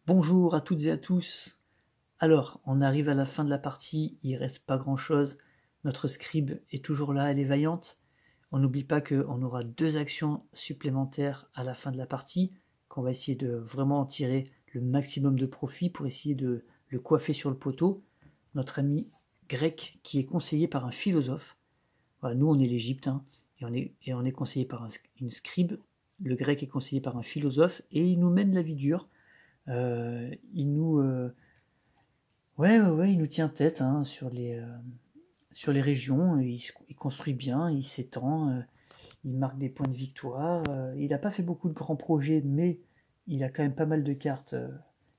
Bonjour à toutes et à tous. Alors, on arrive à la fin de la partie, il reste pas grand chose. Notre scribe est toujours là, elle est vaillante. On n'oublie pas qu'on aura 2 actions supplémentaires à la fin de la partie, qu'on va essayer de vraiment en tirer le maximum de profit pour essayer de le coiffer sur le poteau. Notre ami grec qui est conseillé par un philosophe. Voilà, nous on est l'Égypte, hein, et on est conseillé par une scribe. Le grec est conseillé par un philosophe et il nous mène la vie dure. Il nous ouais, il nous tient tête, hein, sur les régions. Il construit bien, il s'étend, il marque des points de victoire. Il n'a pas fait beaucoup de grands projets, mais il a quand même pas mal de cartes.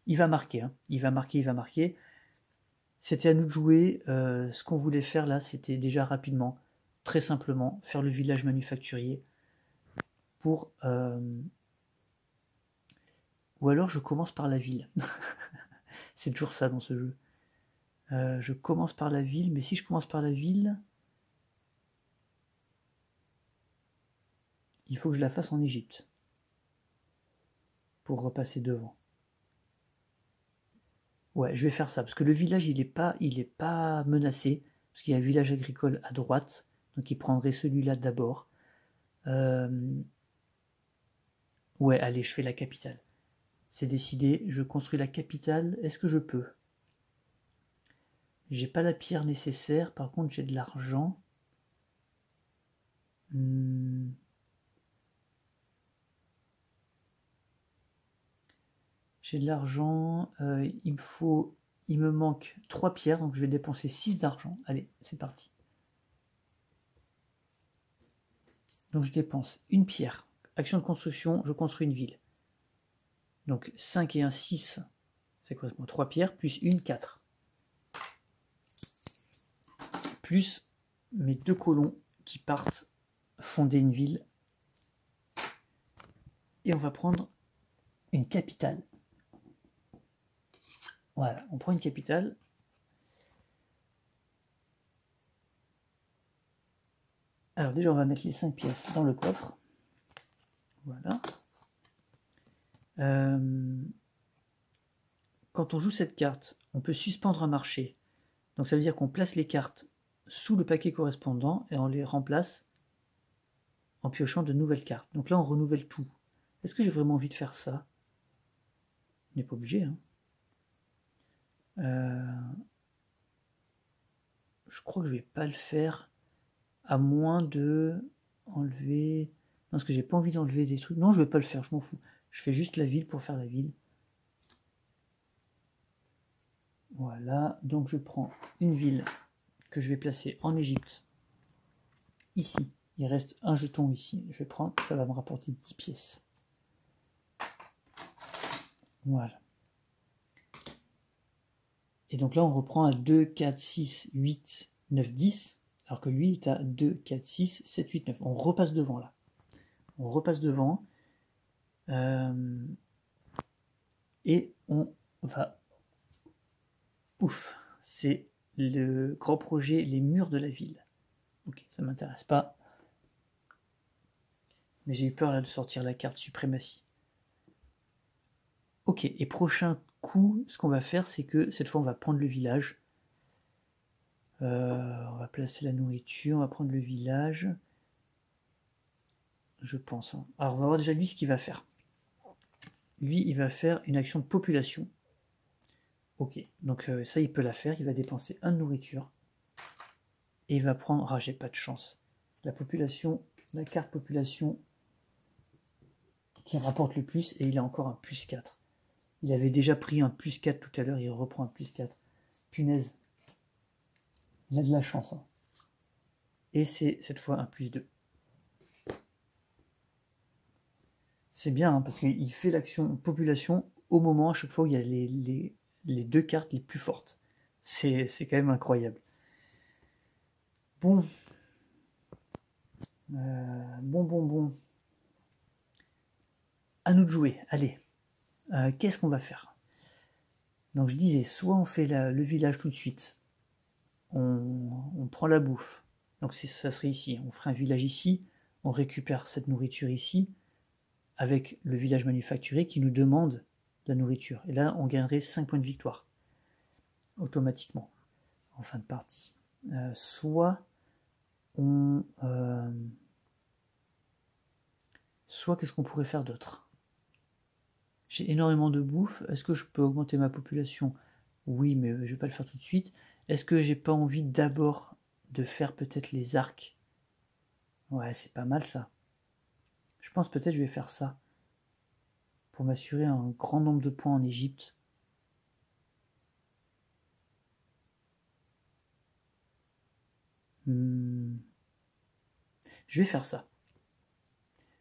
Il va marquer, hein. Il va marquer, il va marquer. C'était à nous de jouer. Ce qu'on voulait faire là, c'était déjà rapidement, très simplement, faire le village manufacturier pour. Ou alors je commence par la ville. C'est toujours ça dans ce jeu. Je commence par la ville, mais si je commence par la ville, il faut que je la fasse en Égypte pour repasser devant. Ouais, je vais faire ça, parce que le village, il est pas menacé, parce qu'il y a un village agricole à droite, donc il prendrait celui-là d'abord. Ouais, allez, je fais la capitale. C'est décidé, je construis la capitale. Est-ce que je peux? J'ai pas la pierre nécessaire, par contre j'ai de l'argent. J'ai de l'argent, il me manque 3 pierres, donc je vais dépenser 6 d'argent. Allez, c'est parti. Donc je dépense une pierre. Action de construction, je construis une ville. Donc 5 et 1, 6, ça correspond à 3 pierres, plus une, 4. Plus mes 2 colons qui partent fonder une ville. Et on va prendre une capitale. Voilà, on prend une capitale. Alors déjà, on va mettre les 5 pièces dans le coffre. Voilà. Quand on joue cette carte, on peut suspendre un marché. Donc ça veut dire qu'on place les cartes sous le paquet correspondant et on les remplace en piochant de nouvelles cartes. Donc là, on renouvelle tout. Est-ce que j'ai vraiment envie de faire ça? On n'est pas obligé, hein. Je crois que je vais pas le faire, à moins de enlever. Non, parce que j'ai pas envie d'enlever des trucs. Non, je vais pas le faire, je m'en fous. Je fais juste la ville pour faire la ville. Voilà, donc je prends une ville que je vais placer en Égypte. Ici, il reste un jeton ici. Je vais prendre, ça va me rapporter 10 pièces. Voilà. Et donc là, on reprend à 2, 4, 6, 8, 9, 10. Alors que lui, il est à 2, 4, 6, 7, 8, 9. On repasse devant là. On repasse devant. Et on va... Ouf, c'est le grand projet, les murs de la ville. Ok, ça m'intéresse pas. Mais j'ai eu peur là de sortir la carte suprématie. Ok, et prochain coup, ce qu'on va faire, c'est que cette fois, on va prendre le village. On va placer la nourriture, on va prendre le village. Je pense, hein. Alors, on va voir déjà lui ce qu'il va faire. Lui, il va faire une action de population. Ok, donc ça, il peut la faire. Il va dépenser 1 de nourriture. Et il va prendre... Ah, j'ai pas de chance. La population, la carte population qui rapporte le plus, et il a encore un plus 4. Il avait déjà pris un plus 4 tout à l'heure, il reprend un plus 4. Punaise. Il a de la chance, hein. Et c'est cette fois un plus 2. C'est bien, hein, parce qu'il fait l'action population au moment, à chaque fois, où il y a les 2 cartes les plus fortes. C'est quand même incroyable. Bon. Bon. À nous de jouer, allez. Qu'est-ce qu'on va faire? Donc je disais, soit on fait le village tout de suite, on prend la bouffe, donc ça serait ici, on ferait un village ici, on récupère cette nourriture ici, avec le village manufacturier qui nous demande de la nourriture. Et là, on gagnerait 5 points de victoire, automatiquement, en fin de partie. Soit qu'est-ce qu'on pourrait faire d'autre? J'ai énormément de bouffe. Est-ce que je peux augmenter ma population? Oui, mais je vais pas le faire tout de suite. Est-ce que j'ai pas envie d'abord de faire peut-être les arcs? Ouais, c'est pas mal ça. Je pense peut-être je vais faire ça pour m'assurer un grand nombre de points en Égypte. Je vais faire ça.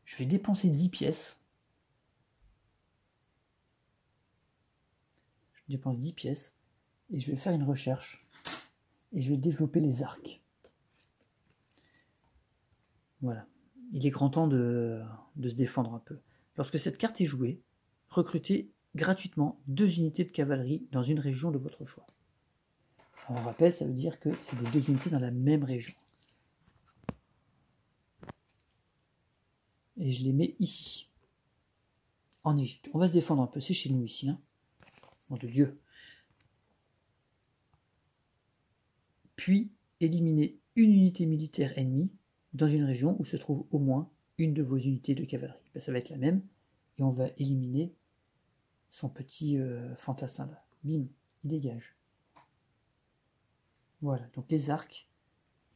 Je vais dépenser 10 pièces. Je dépense 10 pièces et je vais faire une recherche et je vais développer les arcs. Voilà. Il est grand temps de se défendre un peu. Lorsque cette carte est jouée, recrutez gratuitement 2 unités de cavalerie dans une région de votre choix. On rappelle, ça veut dire que c'est des 2 unités dans la même région. Et je les mets ici, en Égypte. On va se défendre un peu, c'est chez nous ici. Hein. Nom de Dieu. Puis, éliminez une unité militaire ennemie dans une région où se trouve au moins une de vos unités de cavalerie. Ben, ça va être la même. Et on va éliminer son petit fantassin là. Bim, il dégage. Voilà, donc les arcs,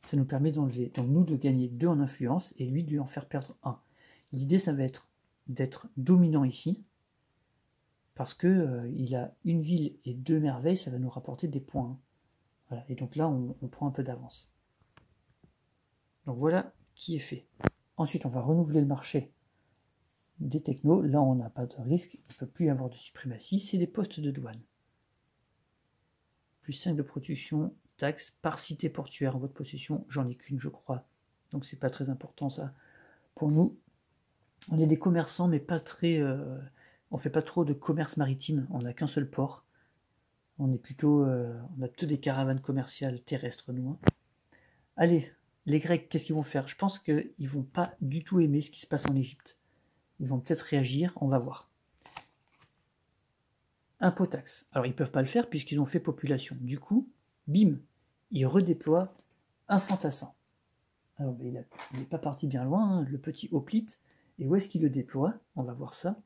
ça nous permet d'enlever, donc nous de gagner 2 en influence et lui de lui en faire perdre 1. L'idée, ça va être d'être dominant ici, parce que il a une ville et 2 merveilles, ça va nous rapporter des points. Hein. Voilà, et donc là, on prend un peu d'avance. Donc voilà qui est fait. Ensuite, on va renouveler le marché des technos. Là, on n'a pas de risque, il ne peut plus y avoir de suprématie. C'est des postes de douane. Plus 5 de production, taxes par cité portuaire en votre possession. J'en ai qu'une, je crois. Donc c'est pas très important ça. Pour nous, on est des commerçants, mais pas très... on fait pas trop de commerce maritime. On n'a qu'un seul port. On est plutôt... on a plutôt des caravanes commerciales terrestres, nous. Hein. Allez, les Grecs, qu'est-ce qu'ils vont faire? Je pense qu'ils vont pas du tout aimer ce qui se passe en Égypte. Ils vont peut-être réagir, on va voir. Impôt taxe. Alors ils peuvent pas le faire puisqu'ils ont fait population. Du coup, bim, ils redéploient un fantassin. Alors ben, il n'est pas parti bien loin, hein, le petit hoplite. Et où est-ce qu'il le déploie? On va voir ça.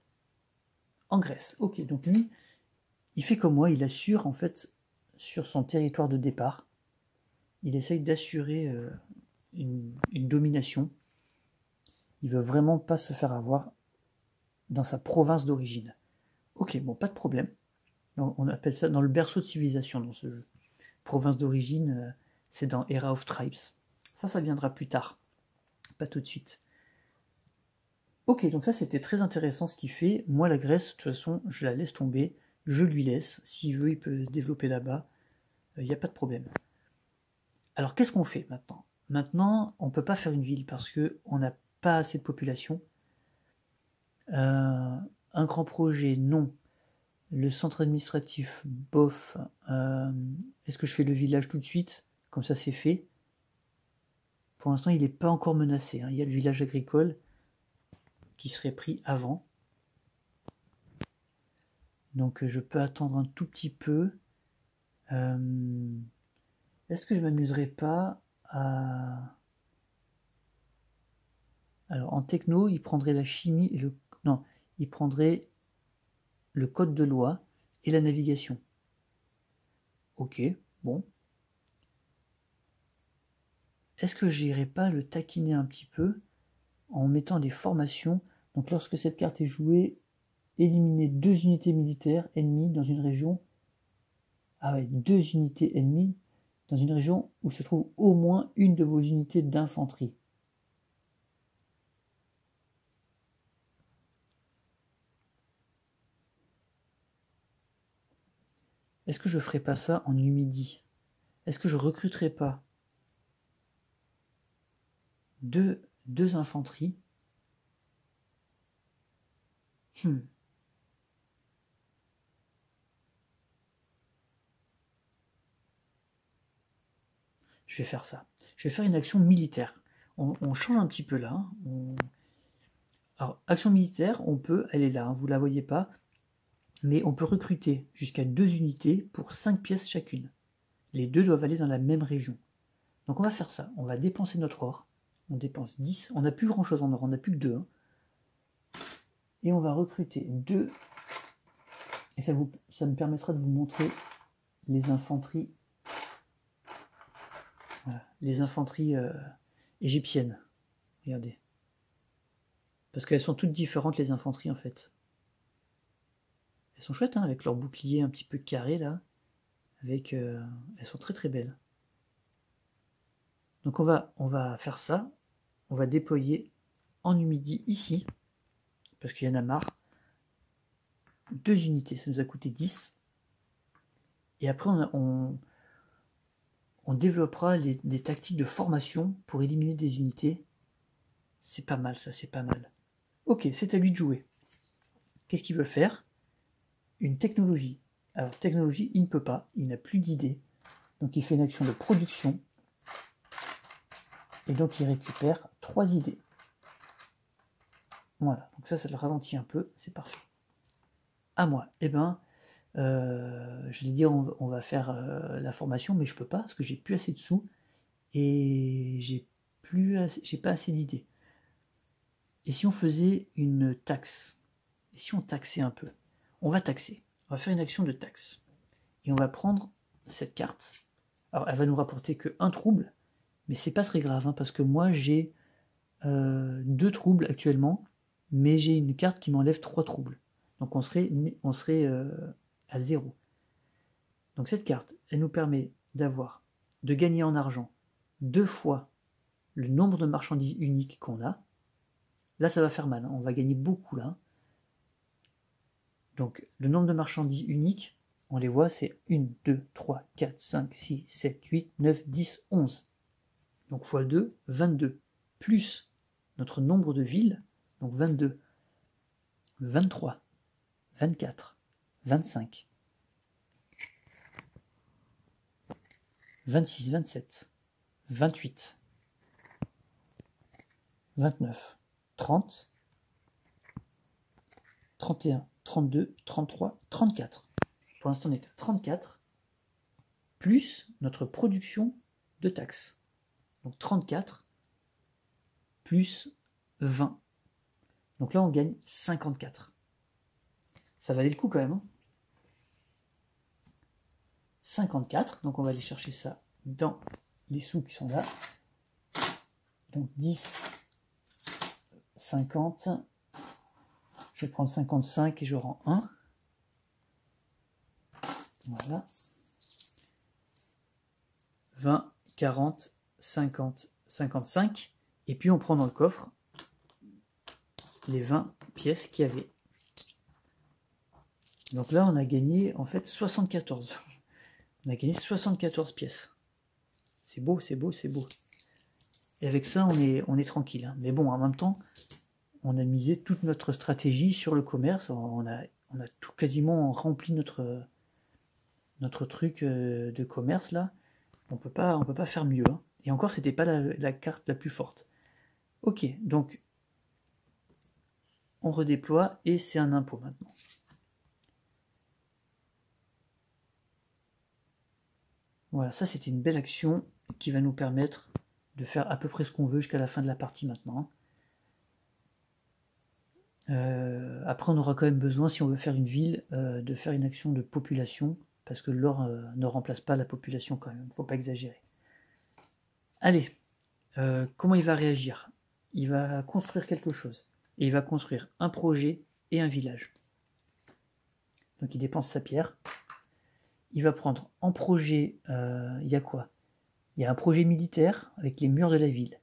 En Grèce. Ok, donc lui, il fait comme moi, il assure en fait sur son territoire de départ. Il essaye d'assurer une domination. Il veut vraiment pas se faire avoir dans sa province d'origine. Ok, bon, pas de problème. On appelle ça dans le berceau de civilisation dans ce jeu. Province d'origine, c'est dans Era of Tribes. Ça viendra plus tard. Pas tout de suite. Ok, donc ça c'était très intéressant ce qu'il fait. Moi la Grèce, de toute façon, je la laisse tomber. Je lui laisse. S'il veut, il peut se développer là-bas. Il n'y a pas de problème. Alors qu'est-ce qu'on fait maintenant? Maintenant, on ne peut pas faire une ville parce qu'on n'a pas assez de population. Un grand projet, non. Le centre administratif, bof. Est-ce que je fais le village tout de suite? Comme ça, c'est fait. Pour l'instant, il n'est pas encore menacé. Hein. Il y a le village agricole qui serait pris avant. Donc, je peux attendre un tout petit peu. Est-ce que je m'amuserais pas à... Alors, en techno, il prendrait la chimie et le... Non, il prendrait le code de loi et la navigation. Ok, bon. Est-ce que j'irais pas le taquiner un petit peu en mettant des formations? Donc lorsque cette carte est jouée, éliminez 2 unités militaires ennemies dans une région. Ah ouais, 2 unités ennemies dans une région où se trouve au moins une de vos unités d'infanterie. Est-ce que je ferais pas ça en Numidie? Est-ce que je recruterais pas deux infanteries? Je vais faire ça. Je vais faire une action militaire. On change un petit peu là. Alors, action militaire, on peut, elle est là, hein, vous la voyez pas. mais on peut recruter jusqu'à 2 unités pour 5 pièces chacune. Les deux doivent aller dans la même région. Donc on va faire ça, on va dépenser notre or, on dépense 10, on n'a plus grand chose en or, on n'a plus que 2. Hein. Et on va recruter 2, et ça me permettra de vous montrer les infanteries, voilà, les infanteries égyptiennes. Regardez. Parce qu'elles sont toutes différentes, les infanteries, en fait. Elles sont chouettes, hein, avec leur bouclier un petit peu carré, là. Elles sont très très belles. Donc on va faire ça. On va déployer en Numidie, ici, parce qu'il y en a marre. 2 unités, ça nous a coûté 10. Et après, on développera des tactiques de formation pour éliminer des unités. C'est pas mal, ça, c'est pas mal. Ok, c'est à lui de jouer. Qu'est-ce qu'il veut faire? Une technologie. Alors, technologie, il ne peut pas, il n'a plus d'idées. Donc, il fait une action de production. Et donc, il récupère 3 idées. Voilà, donc ça le ralentit un peu, c'est parfait. À moi. Eh ben, je l'ai dit, on va faire la formation, mais je peux pas, parce que j'ai plus assez de sous. Et j'ai pas assez d'idées. Et si on faisait une taxe? Et si on taxait un peu? On va taxer. On va faire une action de taxe. Et on va prendre cette carte. Alors, elle va nous rapporter que 1 trouble, mais c'est pas très grave, hein, parce que moi, j'ai 2 troubles actuellement, mais j'ai une carte qui m'enlève 3 troubles. Donc, on serait à 0. Donc, cette carte, elle nous permet de gagner en argent 2 fois le nombre de marchandises uniques qu'on a. Là, ça va faire mal, hein. On va gagner beaucoup, là. Donc, le nombre de marchandises uniques, on les voit, c'est 1, 2, 3, 4, 5, 6, 7, 8, 9, 10, 11. Donc, x 2, 22. Plus notre nombre de villes, donc 22, 23, 24, 25, 26, 27, 28, 29, 30, 31, 32, 33, 34. Pour l'instant, on est à 34, plus notre production de taxes. Donc 34 plus 20. Donc là, on gagne 54. Ça valait le coup quand même. Hein. 54, donc on va aller chercher ça dans les sous qui sont là. Donc 10, 50. Je vais prendre 55 et je rends 1. Voilà. 20, 40, 50, 55. Et puis on prend dans le coffre les 20 pièces qu'il y avait. Donc là, on a gagné en fait 74. On a gagné 74 pièces. C'est beau, c'est beau, c'est beau. Et avec ça, on est tranquille. Hein. Mais bon, en même temps, on a misé toute notre stratégie sur le commerce. On a tout quasiment rempli notre truc de commerce là. On peut pas faire mieux. Hein. Et encore, c'était pas la carte la plus forte. Ok, donc on redéploie et c'est un impôt maintenant. Voilà, ça c'était une belle action qui va nous permettre de faire à peu près ce qu'on veut jusqu'à la fin de la partie maintenant. Après on aura quand même besoin, si on veut faire une ville, de faire une action de population, parce que l'or ne remplace pas la population quand même, faut pas exagérer. Allez, comment il va réagir? Il va construire quelque chose, et il va construire un projet et un village. Donc il dépense sa pierre. Il va prendre en projet, il y a quoi? Il y a un projet militaire avec les murs de la ville.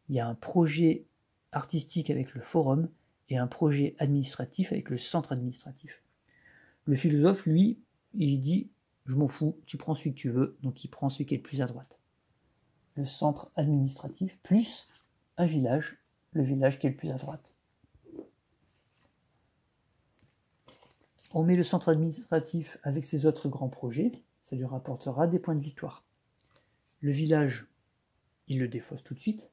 Il y a un projet artistique avec le forum et un projet administratif avec le centre administratif. Le philosophe, lui, il dit « je m'en fous, tu prends celui que tu veux », donc il prend celui qui est le plus à droite. Le centre administratif plus un village, le village qui est le plus à droite. On met le centre administratif avec ses autres grands projets, ça lui rapportera des points de victoire. Le village, il le défausse tout de suite,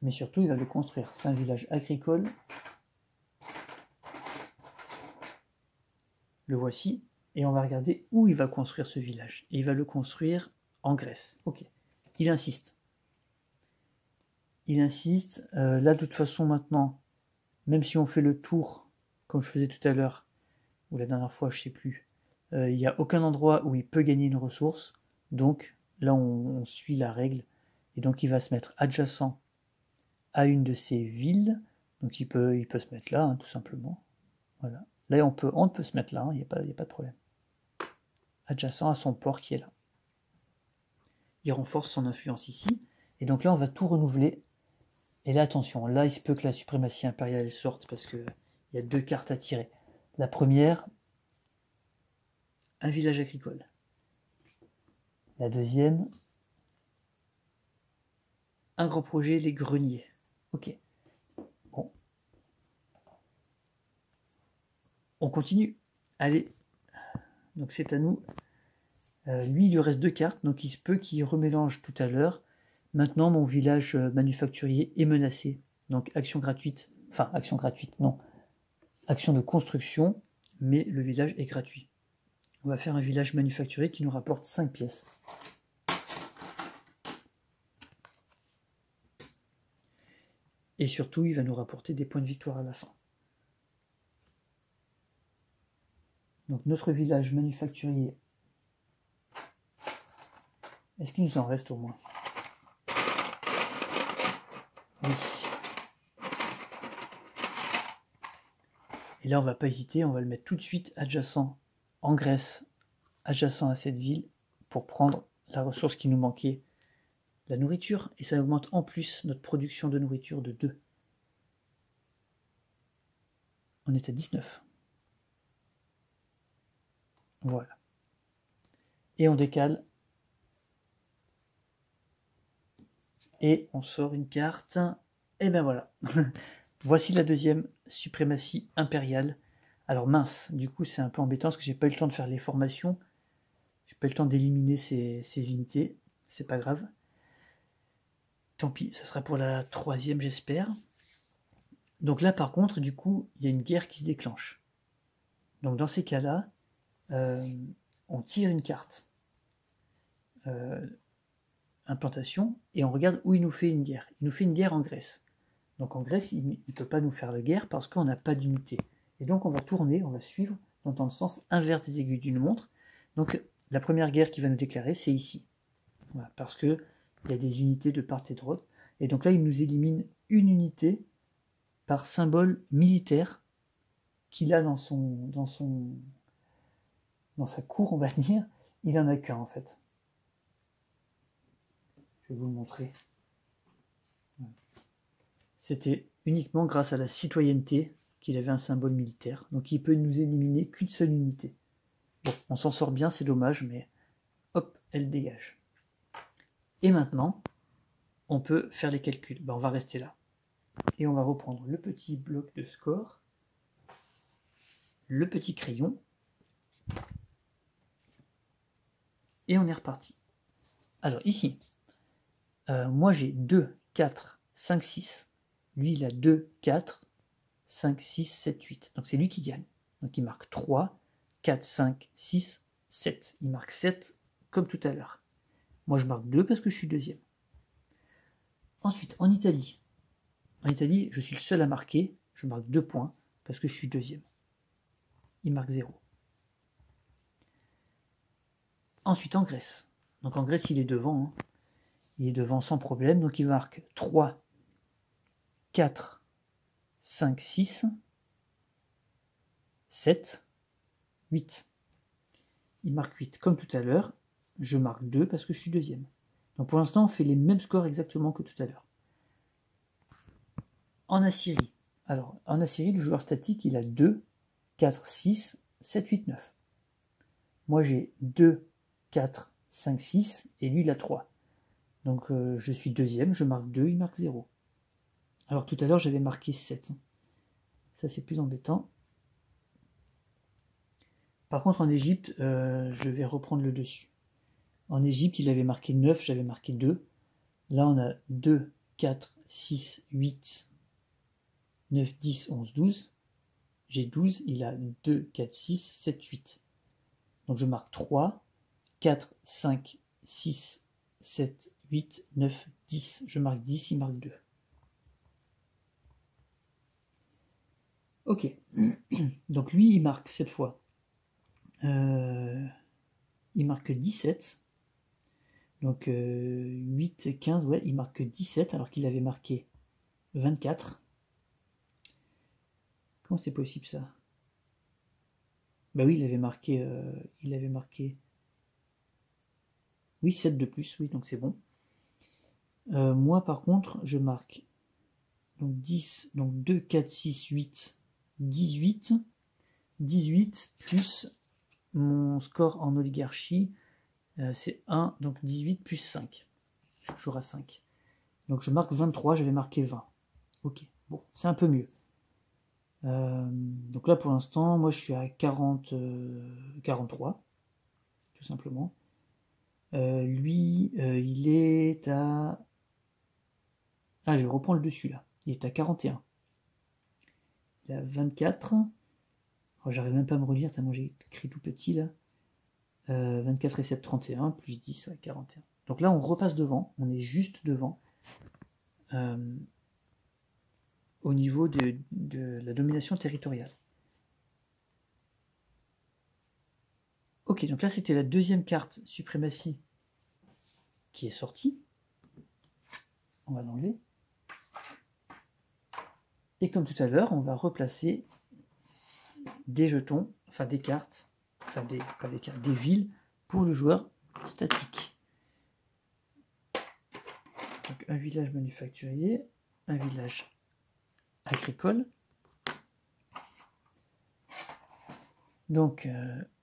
mais surtout il va le construire. C'est un village agricole le voici, et on va regarder où il va construire ce village. Et il va le construire en Grèce. Ok, il insiste. Il insiste. Là, de toute façon, maintenant, même si on fait le tour, comme je faisais tout à l'heure, ou la dernière fois, je sais plus, il n'y a aucun endroit où il peut gagner une ressource. Donc, là, on suit la règle. Et donc, il va se mettre adjacent à une de ces villes. Donc, il peut se mettre là, hein, tout simplement. Voilà. Là, on peut se mettre là, il n'y a pas de problème. Adjacent à son port qui est là. Il renforce son influence ici. Et donc là, on va tout renouveler. Et là, attention, là, il se peut que la suprématie impériale sorte parce qu'il y a 2 cartes à tirer. La première, un village agricole. La deuxième, un grand projet, les greniers. Ok. Bon. On continue. Allez. Donc c'est à nous. Lui, il lui reste 2 cartes, donc il se peut qu'il remélange tout à l'heure. Maintenant, mon village manufacturier est menacé. Donc action gratuite. Enfin, action gratuite, non. Action de construction, mais le village est gratuit. On va faire un village manufacturier qui nous rapporte 5 pièces. Et surtout, il va nous rapporter des points de victoire à la fin. Donc notre village manufacturier, est-ce qu'il nous en reste au moins? Oui. Et là, on va pas hésiter, on va le mettre tout de suite adjacent en Grèce, adjacent à cette ville, pour prendre la ressource qui nous manquait, la nourriture, et ça augmente en plus notre production de nourriture de 2. On est à 19. Voilà. Et on décale. Et on sort une carte. Et ben voilà. Voici la deuxième suprématie impériale. Alors mince, du coup c'est un peu embêtant parce que j'ai pas eu le temps de faire les formations. J'ai pas eu le temps d'éliminer ces unités. C'est pas grave. Tant pis, ça sera pour la 3e j'espère. Donc là par contre, du coup, il y a une guerre qui se déclenche. Donc dans ces cas-là, on tire une carte. Implantation, et on regarde où il nous fait une guerre. Il nous fait une guerre en Grèce. Donc en Grèce, il ne peut pas nous faire la guerre parce qu'on n'a pas d'unité. Et donc on va tourner, on va suivre dans le sens inverse des aiguilles d'une montre. Donc la première guerre qu'il va nous déclarer, c'est ici. Voilà, parce qu'il y a des unités de part et d'autre. Et donc là, il nous élimine une unité par symbole militaire qu'il a dans sa cour, on va dire. Il n'en a qu'un en fait. Je vais vous le montrer. C'était uniquement grâce à la citoyenneté qu'il avait un symbole militaire. Donc il peut nous éliminer qu'une seule unité. Bon, on s'en sort bien, c'est dommage, mais hop, elle dégage. Et maintenant, on peut faire les calculs. Ben, on va rester là. Et on va reprendre le petit bloc de score, le petit crayon, et on est reparti. Alors ici, moi j'ai 2, 4, 5, 6. Lui, il a 2, 4, 5, 6, 7, 8. Donc c'est lui qui gagne. Donc il marque 3, 4, 5, 6, 7. Il marque 7 comme tout à l'heure. Moi je marque 2 parce que je suis deuxième. Ensuite, en Italie. En Italie, je suis le seul à marquer. Je marque 2 points parce que je suis deuxième. Il marque 0. Ensuite, en Grèce. Donc en Grèce, il est devant. Hein. Il est devant sans problème. Donc il marque 3, 4, 5, 6, 7, 8. Il marque 8 comme tout à l'heure. Je marque 2 parce que je suis deuxième. Donc pour l'instant, on fait les mêmes scores exactement que tout à l'heure. En Assyrie. Alors, en Assyrie, le joueur statique, il a 2, 4, 6, 7, 8, 9. Moi, j'ai 2, 4, 5, 6, et lui, il a 3. Donc, je suis deuxième, je marque 2, il marque 0. Alors, tout à l'heure, j'avais marqué 7. Ça, c'est plus embêtant. Par contre, en Égypte, je vais reprendre le dessus. En Égypte, il avait marqué 9, j'avais marqué 2. Là, on a 2, 4, 6, 8, 9, 10, 11, 12. j'ai 12, il a 2, 4, 6, 7, 8. Donc je marque 3, 4, 5, 6, 7, 8, 9, 10. Je marque 10, il marque 2. Ok, donc lui il marque cette fois. Il marque 17. Donc 8 et 15, ouais, il marque 17 alors qu'il avait marqué 24. Comment c'est possible ça? Bah oui, il avait marqué. Oui, 7 de plus, oui, donc c'est bon. Moi par contre, je marque donc 10, donc 2, 4, 6, 8, 18. 18 plus mon score en oligarchie, c'est 1, donc 18 plus 5. Je suis toujours à 5. Donc je marque 23, j'avais marqué 20. Ok, bon, c'est un peu mieux. Donc là pour l'instant, moi je suis à 43, tout simplement. Lui, il est à... Ah, je reprends le dessus là. Il est à 41. Il est à 24. Oh, j'arrive même pas à me relire tellement j'ai écrit tout petit là. 24 et 7, 31, plus 10, ouais, 41. Donc là, on repasse devant, on est juste devant, au niveau de la domination territoriale. Ok, donc là, c'était la deuxième carte suprématie qui est sortie. On va l'enlever. Et comme tout à l'heure, on va replacer des jetons, enfin des cartes, enfin pas des cartes, des villes pour le joueur statique. Donc un village manufacturier, un village agricole. Donc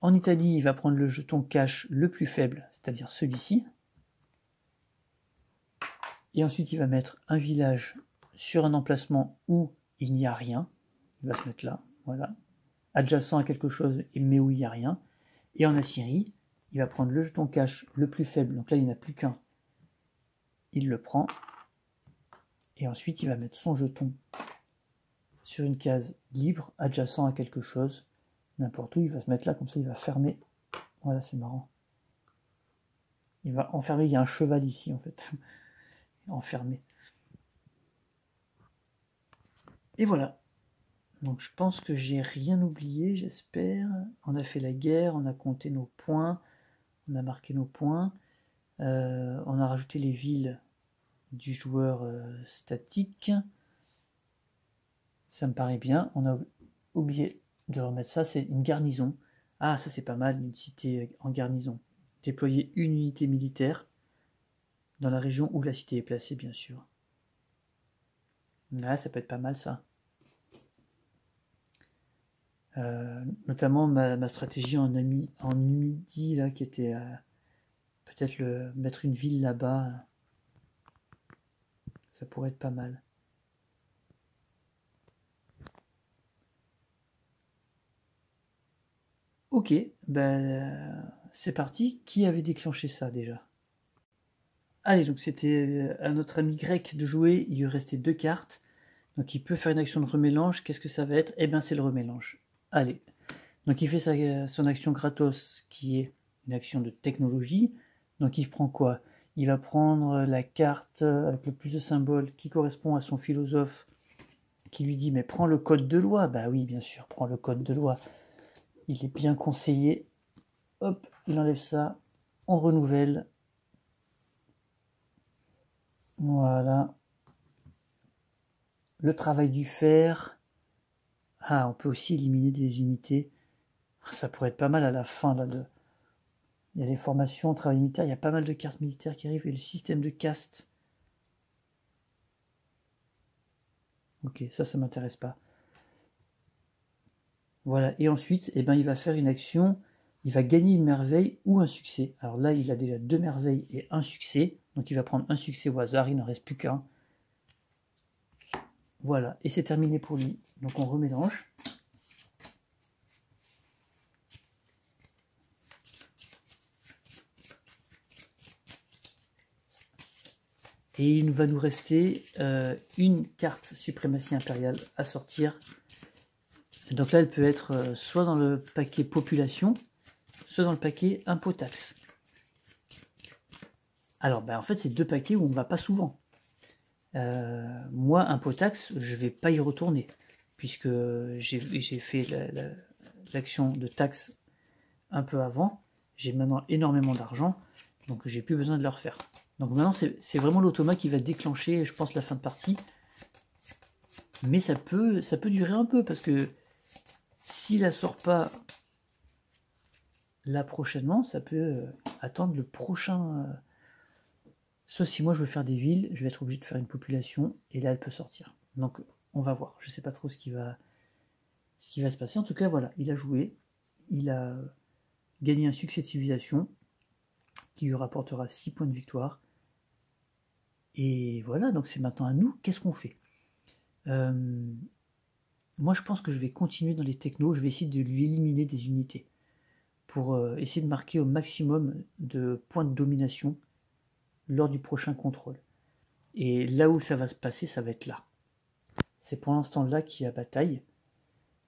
en Italie, il va prendre le jeton cash le plus faible, c'est-à-dire celui-ci. Et ensuite, il va mettre un village sur un emplacement où il n'y a rien. Il va se mettre là, voilà. Adjacent à quelque chose, mais où il n'y a rien. Et en Assyrie, il va prendre le jeton cash le plus faible. Donc là, il n'y en a plus qu'un. Il le prend. Et ensuite, il va mettre son jeton sur une case libre, adjacent à quelque chose. N'importe où, il va se mettre là, comme ça, il va fermer. Voilà, c'est marrant. Il va enfermer, il y a un cheval ici, en fait. Enfermé. Et voilà. Donc je pense que j'ai rien oublié, j'espère. On a fait la guerre, on a compté nos points, on a marqué nos points. On a rajouté les villes du joueur statique. Ça me paraît bien. On a oublié de remettre ça, c'est une garnison. Ah, ça c'est pas mal, une cité en garnison. Déployer une unité militaire dans la région où la cité est placée, bien sûr. Ah, ça peut être pas mal ça. Notamment ma stratégie en Numidie, là, qui était peut-être mettre une ville là-bas. Ça pourrait être pas mal. Ok, ben c'est parti. Qui avait déclenché ça déjà? Allez, donc c'était à notre ami grec de jouer. Il lui restait 2 cartes. Donc il peut faire une action de remélange. Qu'est-ce que ça va être? Eh bien c'est le remélange. Allez. Donc il fait son action gratos qui est une action de technologie. Donc il prend quoi? Il va prendre la carte avec le plus de symboles qui correspond à son philosophe qui lui dit mais prends le code de loi. Bah oui bien sûr, prends le code de loi. Il est bien conseillé. Hop, il enlève ça. On renouvelle. Voilà. Le travail du fer. Ah, on peut aussi éliminer des unités. Ça pourrait être pas mal à la fin là. Il y a les formations, travail militaire, il y a pas mal de cartes militaires qui arrivent et le système de caste. Ok, ça m'intéresse pas. Voilà, et ensuite, eh ben, il va faire une action, il va gagner une merveille ou un succès. Alors là, il a déjà 2 merveilles et un succès, donc il va prendre un succès au hasard, il n'en reste plus qu'un. Voilà, et c'est terminé pour lui. Donc on remélange. Et il va nous rester une carte suprématie impériale à sortir. Donc là, elle peut être soit dans le paquet population, soit dans le paquet impôt taxe. Alors, en fait, c'est deux paquets où on ne va pas souvent. Moi, impôt taxe, je ne vais pas y retourner, puisque j'ai fait l'action de taxe un peu avant. J'ai maintenant énormément d'argent, donc j'ai plus besoin de le refaire. Donc maintenant, c'est vraiment l'automa qui va déclencher, je pense, la fin de partie. Mais ça peut durer un peu, parce que s'il la sort pas là prochainement, ça peut attendre le prochain... Sauf si moi je veux faire des villes, je vais être obligé de faire une population, et là elle peut sortir. Donc on va voir, je sais pas trop ce qui va se passer. En tout cas, voilà, il a joué, il a gagné un succès de civilisation, qui lui rapportera 6 points de victoire. Et voilà, donc c'est maintenant à nous, qu'est-ce qu'on fait? Moi je pense que je vais continuer dans les technos, je vais essayer de lui éliminer des unités, pour essayer de marquer au maximum de points de domination lors du prochain contrôle. Et là où ça va se passer, ça va être là. C'est pour l'instant là qu'il y a bataille.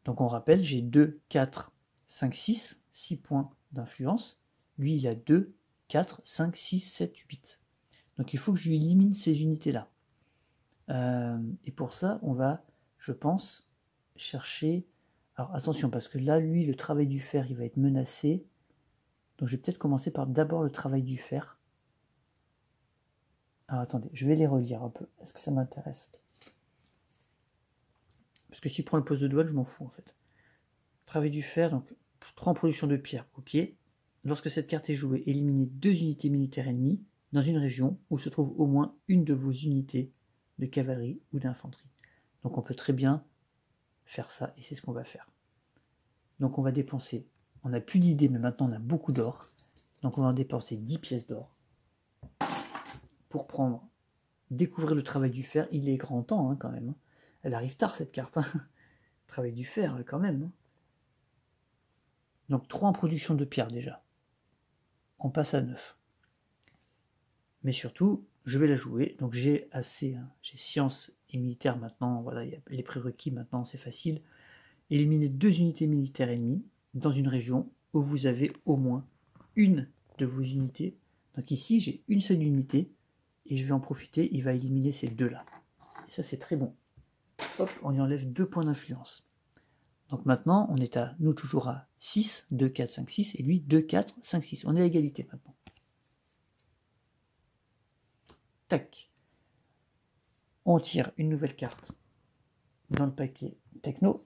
Donc on rappelle, j'ai 2, 4, 5, 6, 6 points d'influence. Lui, il a 2, 4, 5, 6, 7, 8. Donc il faut que je lui élimine ces unités-là. Et pour ça, on va, je pense, chercher... Alors attention, parce que là, lui, le travail du fer, il va être menacé. Donc je vais peut-être commencer par d'abord le travail du fer. Alors attendez, je vais les relire un peu. Est-ce que ça m'intéresse? Parce que si je prends le poste de douane, je m'en fous en fait. Travail du fer, donc 3 en production de pierre, ok. Lorsque cette carte est jouée, éliminez 2 unités militaires ennemies dans une région où se trouve au moins une de vos unités de cavalerie ou d'infanterie. Donc on peut très bien faire ça, et c'est ce qu'on va faire. Donc on va dépenser, on n'a plus d'idées, mais maintenant on a beaucoup d'or. Donc on va dépenser 10 pièces d'or pour découvrir le travail du fer. Il est grand temps quand même. Elle arrive tard cette carte. Travail du fer quand même. Donc 3 en production de pierre déjà. On passe à 9. Mais surtout, je vais la jouer. Donc j'ai assez. J'ai sciences et militaire maintenant. Voilà, il y a les prérequis maintenant, c'est facile. Éliminer 2 unités militaires ennemies dans une région où vous avez au moins une de vos unités. Donc ici, j'ai une seule unité. Et je vais en profiter, il va éliminer ces deux-là. Et ça, c'est très bon. Hop, on lui enlève 2 points d'influence. Donc maintenant, on est à, nous, toujours à 6, 2, 4, 5, 6, et lui, 2, 4, 5, 6. On est à égalité maintenant. Tac. On tire une nouvelle carte dans le paquet techno.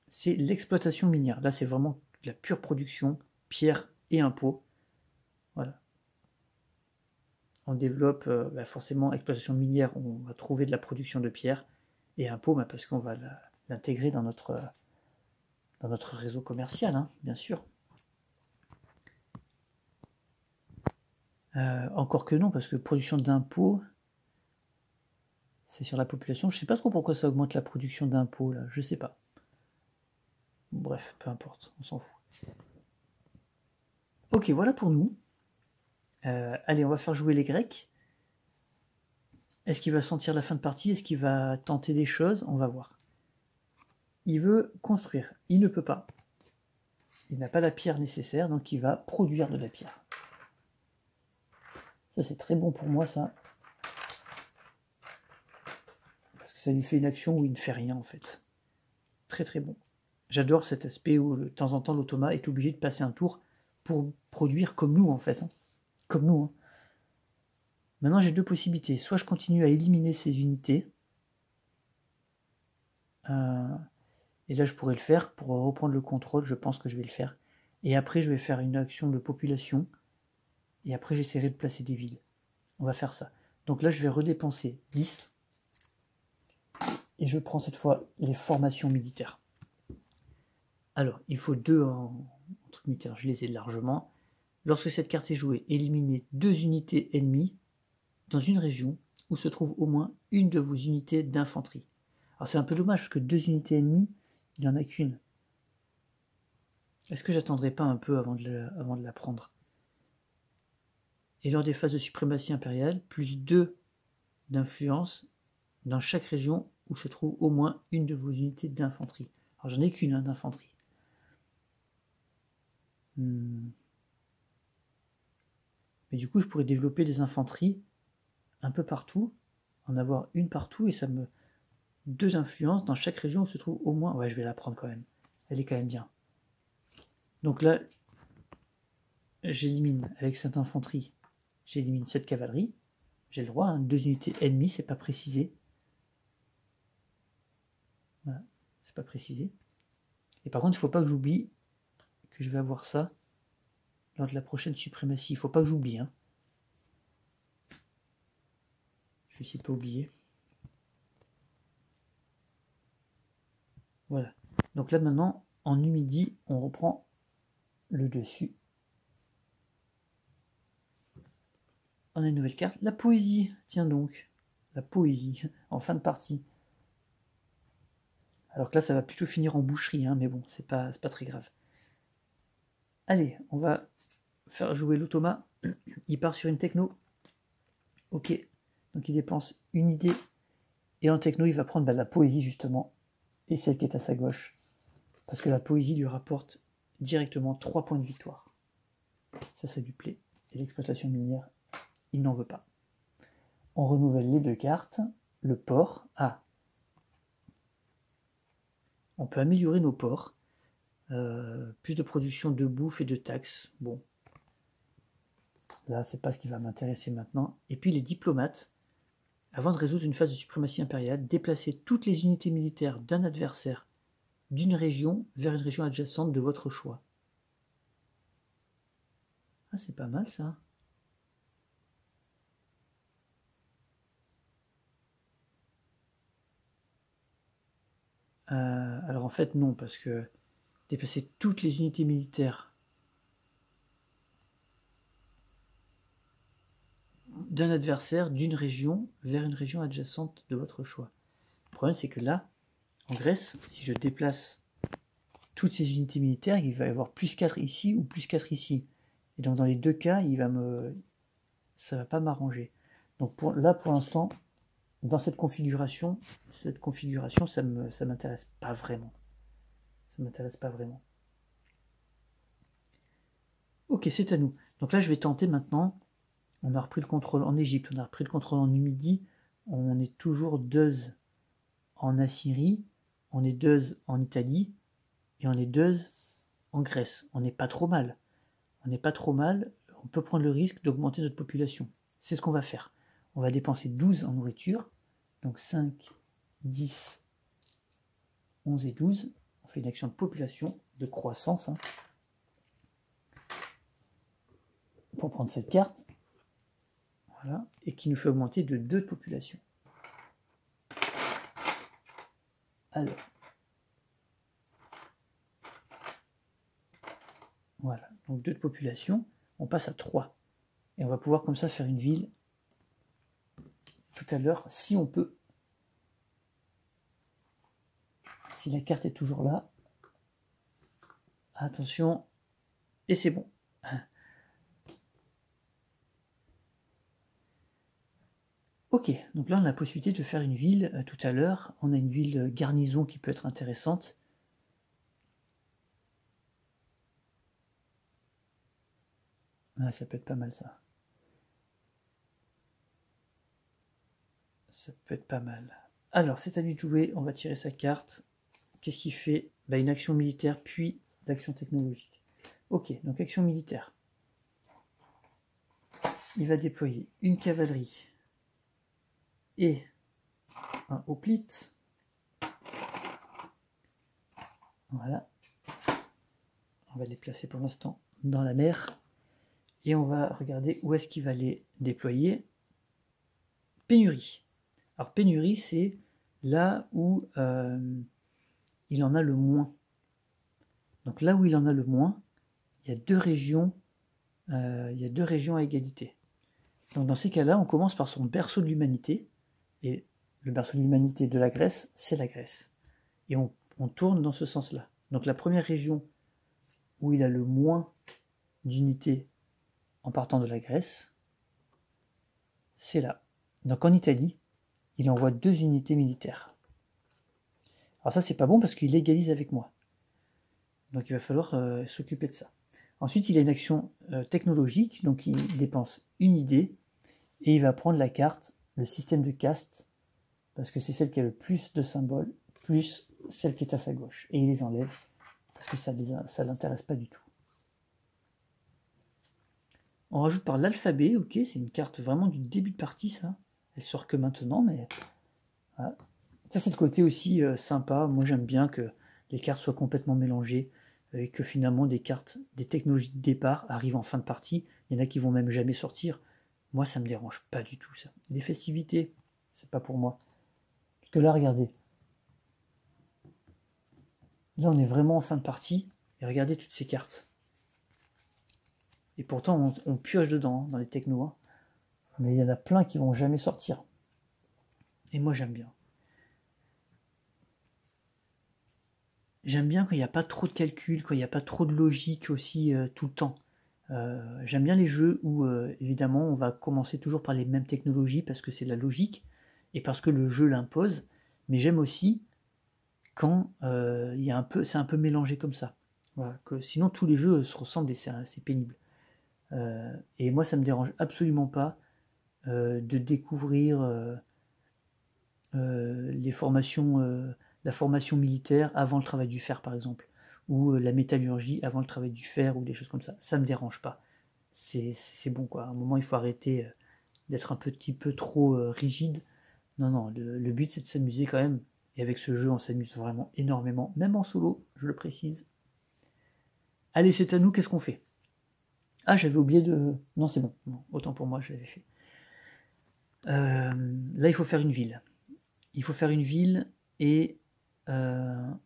C'est l'exploitation minière. Là, c'est vraiment la pure production, pierre et impôts. Voilà. On développe forcément exploitation minière, on va trouver de la production de pierre, et impôts parce qu'on va l'intégrer dans notre réseau commercial, bien sûr. Encore que non, parce que production d'impôts, c'est sur la population. Je ne sais pas trop pourquoi ça augmente la production d'impôts, là, je sais pas. Bref, peu importe, on s'en fout. Ok, voilà pour nous. Allez, on va faire jouer les Grecs. Est-ce qu'il va sentir la fin de partie? Est-ce qu'il va tenter des choses? On va voir. Il veut construire. Il ne peut pas. Il n'a pas la pierre nécessaire, donc il va produire de la pierre. Ça, c'est très bon pour moi, ça. Parce que ça lui fait une action où il ne fait rien, en fait. Très très bon. J'adore cet aspect où, de temps en temps, l'automa est obligé de passer un tour pour produire comme nous, en fait. Comme nous. Maintenant, j'ai 2 possibilités. Soit je continue à éliminer ces unités. Et là, je pourrais le faire pour reprendre le contrôle. Je pense que je vais le faire. Et après, je vais faire une action de population. Et après, j'essaierai de placer des villes. On va faire ça. Donc là, je vais redépenser 10. Et je prends cette fois les formations militaires. Alors, il faut 2 en truc militaire. Je les ai largement. Lorsque cette carte est jouée, éliminez 2 unités ennemies dans une région où se trouve au moins une de vos unités d'infanterie. Alors c'est un peu dommage parce que 2 unités ennemies, il n'y en a qu'une. Est-ce que j'attendrai pas un peu avant de la prendre? Et lors des phases de suprématie impériale, plus 2 d'influence dans chaque région où se trouve au moins une de vos unités d'infanterie. Alors j'en ai qu'une d'infanterie. Mais du coup, je pourrais développer des infanteries un peu partout, en avoir une partout, et ça me... 2 influences dans chaque région où se trouve au moins... Ouais, je vais la prendre quand même. Elle est quand même bien. Donc là, j'élimine avec cette infanterie, j'élimine cette cavalerie. J'ai le droit, hein, 2 unités ennemies, c'est pas précisé. Voilà, c'est pas précisé. Et par contre, il ne faut pas que j'oublie que je vais avoir ça lors de la prochaine suprématie. Il ne faut pas que j'oublie. Hein. Je vais essayer de ne pas oublier. Voilà. Donc là maintenant, en Numidie, on reprend le dessus. On a une nouvelle carte. La poésie. Tiens donc. La poésie. En fin de partie. Alors que là, ça va plutôt finir en boucherie. Hein, mais bon, c'est pas très grave. Allez, on va faire jouer l'automa. Il part sur une techno. Ok. Donc il dépense une idée. Et en techno, il va prendre la poésie justement. Et celle qui est à sa gauche. Parce que la poésie lui rapporte directement 3 points de victoire. Ça lui plaît. Et l'exploitation minière, il n'en veut pas. On renouvelle les 2 cartes. Le port. Ah. On peut améliorer nos ports. Plus de production de bouffe et de taxes. Bon. Là, c'est pas ce qui va m'intéresser maintenant. Et puis les diplomates. Avant de résoudre une phase de suprématie impériale, déplacer toutes les unités militaires d'un adversaire d'une région vers une région adjacente de votre choix. Ah, c'est pas mal ça. Alors en fait non, parce que déplacer toutes les unités militaires d'un adversaire d'une région vers une région adjacente de votre choix. Le problème c'est que là, en Grèce, si je déplace toutes ces unités militaires, il va y avoir plus 4 ici ou plus 4 ici. Et donc dans les 2 cas, ça va pas m'arranger. Donc pour l'instant, dans cette configuration, ça m'intéresse pas vraiment. Ça m'intéresse pas vraiment. Ok, c'est à nous. Donc là, je vais tenter maintenant. On a repris le contrôle en Égypte, on a repris le contrôle en Numidie. On est toujours 2 en Assyrie, on est 2 en Italie, et on est 2 en Grèce. On n'est pas trop mal. On n'est pas trop mal. On peut prendre le risque d'augmenter notre population. C'est ce qu'on va faire. On va dépenser 12 en nourriture. Donc 5, 10, 11 et 12. On fait une action de population, de croissance. Hein, pour prendre cette carte. Voilà. Et qui nous fait augmenter de 2 de population. Alors. Voilà. Donc 2 de population. On passe à 3. Et on va pouvoir comme ça faire une ville tout à l'heure, si on peut. Si la carte est toujours là. Attention. Et c'est bon. Ok, donc là on a la possibilité de faire une ville tout à l'heure. On a une ville garnison qui peut être intéressante. Ah, ça peut être pas mal ça. Ça peut être pas mal. Alors, c'est à lui de jouer. On va tirer sa carte. Qu'est-ce qu'il fait? Une action militaire, puis l'action technologique. Ok, donc action militaire. Il va déployer une cavalerie et un hoplite. Voilà. On va les placer pour l'instant dans la mer. Et on va regarder où est-ce qu'il va les déployer. Pénurie. Alors pénurie, c'est là où il en a le moins. Donc là où il en a le moins, il y a 2 régions, à égalité. Donc dans ces cas-là, on commence par son berceau de l'humanité. Et le berceau de l'humanité de la Grèce, c'est la Grèce. Et on tourne dans ce sens-là. Donc la première région où il a le moins d'unités en partant de la Grèce, c'est là. Donc en Italie, il envoie 2 unités militaires. Alors ça, c'est pas bon parce qu'il égalise avec moi. Donc il va falloir s'occuper de ça. Ensuite, il a une action technologique, donc il dépense une idée, et il va prendre la carte, le système de caste, parce que c'est celle qui a le plus de symboles, plus celle qui est à sa gauche. Et il les enlève, parce que ça ne l'intéresse pas du tout. On rajoute par l'alphabet, ok, c'est une carte vraiment du début de partie, ça. Elle sort que maintenant, mais... Voilà. Ça, c'est le côté aussi sympa. Moi, j'aime bien que les cartes soient complètement mélangées, et que finalement, des cartes, des technologies de départ arrivent en fin de partie. Il y en a qui vont même jamais sortir. Moi, ça me dérange pas du tout, ça. Les festivités, c'est pas pour moi. Parce que là, regardez. Là, on est vraiment en fin de partie. Et regardez toutes ces cartes. Et pourtant, on pioche dedans, dans les technos. Hein. Mais il y en a plein qui vont jamais sortir. Et moi, j'aime bien. J'aime bien quand il n'y a pas trop de calcul, quand il n'y a pas trop de logique aussi tout le temps. J'aime bien les jeux où, évidemment, on va commencer toujours par les mêmes technologies parce que c'est de la logique et parce que le jeu l'impose. Mais j'aime aussi quand c'est un peu mélangé comme ça. Voilà, que sinon, tous les jeux se ressemblent et c'est pénible. Et moi, ça me dérange absolument pas de découvrir les formations, la formation militaire avant le travail du fer, par exemple, ou la métallurgie avant le travail du fer, ou des choses comme ça. Ça me dérange pas. C'est bon, quoi. À un moment, il faut arrêter d'être un petit peu trop rigide. Non, non, le but, c'est de s'amuser quand même. Et avec ce jeu, on s'amuse vraiment énormément, même en solo, je le précise. Allez, c'est à nous, qu'est-ce qu'on fait? Ah, j'avais oublié de... Non, c'est bon. Non, autant pour moi, je l'avais fait. Là, il faut faire une ville. Il faut faire une ville et on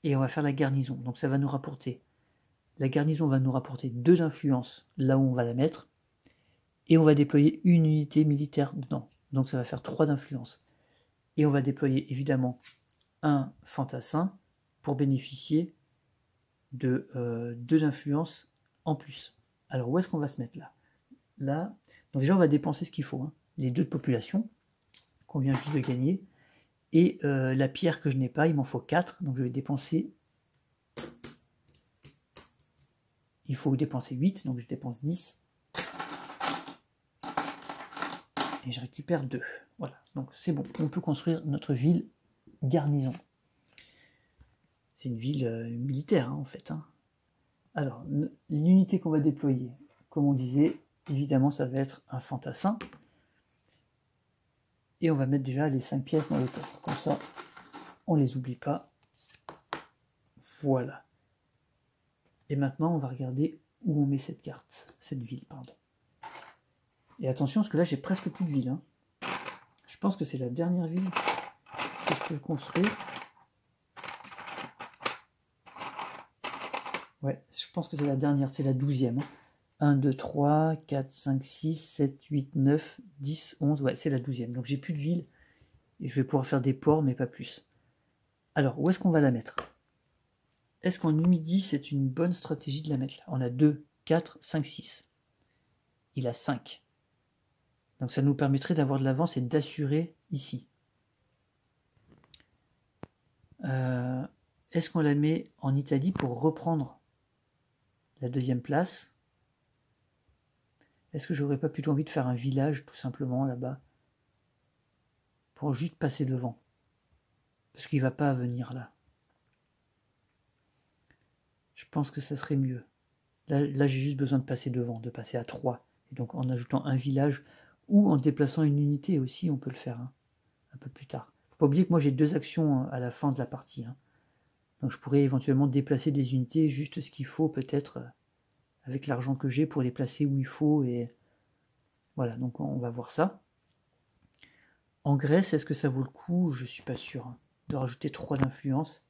va faire la garnison. Donc ça va nous rapporter. La garnison va nous rapporter 2 d'influence là où on va la mettre. Et on va déployer une unité militaire dedans. Donc ça va faire 3 d'influence. Et on va déployer évidemment un fantassin pour bénéficier de 2 d'influence en plus. Alors où est-ce qu'on va se mettre là? Là, donc déjà on va dépenser ce qu'il faut. Hein. Les 2 de population qu'on vient juste de gagner. Et la pierre que je n'ai pas, il m'en faut 4. Donc je vais dépenser... Il faut dépenser 8, donc je dépense 10. Et je récupère 2. Voilà, donc c'est bon. On peut construire notre ville garnison. C'est une ville militaire, hein, en fait. Hein. Alors, l'unité qu'on va déployer, comme on disait, évidemment, ça va être un fantassin. Et on va mettre déjà les 5 pièces dans le coffre. Comme ça, on ne les oublie pas. Voilà. Et maintenant, on va regarder où on met cette carte, cette ville, pardon. Et attention, parce que là, j'ai presque plus de ville. Hein. Je pense que c'est la dernière ville que je peux construire. Ouais, je pense que c'est la dernière, c'est la 12e. 1, 2, 3, 4, 5, 6, 7, 8, 9, 10, 11. Ouais, c'est la 12e. Donc j'ai plus de ville. Et je vais pouvoir faire des ports, mais pas plus. Alors, où est-ce qu'on va la mettre? Est-ce qu'en Numidie, c'est une bonne stratégie de la mettre là? On a 2, 4, 5, 6. Il a 5. Donc ça nous permettrait d'avoir de l'avance et d'assurer ici. Est-ce qu'on la met en Italie pour reprendre la 2e place? Est-ce que j'aurais pas plutôt envie de faire un village tout simplement là-bas pour juste passer devant? Parce qu'il va pas venir là. Je pense que ça serait mieux. Là j'ai juste besoin de passer devant, de passer à 3. Et donc en ajoutant un village ou en déplaçant une unité aussi, on peut le faire hein, un peu plus tard. Faut pas oublier que moi j'ai 2 actions à la fin de la partie. Hein. Donc je pourrais éventuellement déplacer des unités, juste ce qu'il faut peut-être avec l'argent que j'ai pour les placer où il faut. Et voilà, donc on va voir ça. En Grèce, est-ce que ça vaut le coup? Je suis pas sûr hein, de rajouter 3 d'influence.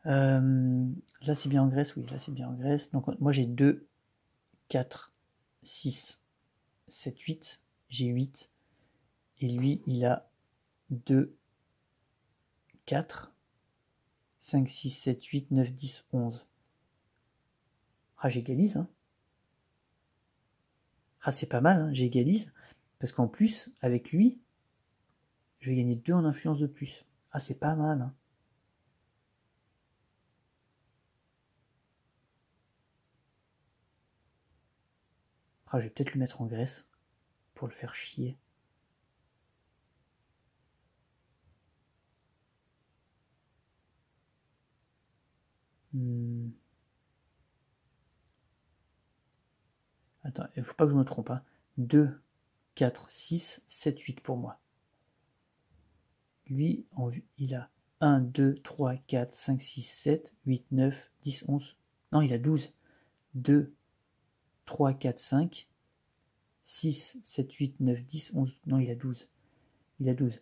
Là c'est bien en Grèce, oui, là c'est bien en Grèce. Donc moi j'ai 2, 4, 6, 7, 8. J'ai 8. Et lui, il a 2, 4, 5, 6, 7, 8, 9, 10, 11. Ah, j'égalise, hein. Ah, c'est pas mal, hein, j'égalise. Parce qu'en plus, avec lui, je vais gagner 2 en influence de plus. Ah, c'est pas mal, hein. Ah, je vais peut-être le mettre en Grèce pour le faire chier. Attends, il ne faut pas que je me trompe, hein. 2, 4, 6, 7, 8 pour moi. Lui, il a 1, 2, 3, 4, 5, 6, 7, 8, 9, 10, 11. Non, il a 12. 2, 3, 4, 5, 6, 7, 8, 9, 10, 11. Non, il a 12. Il a 12.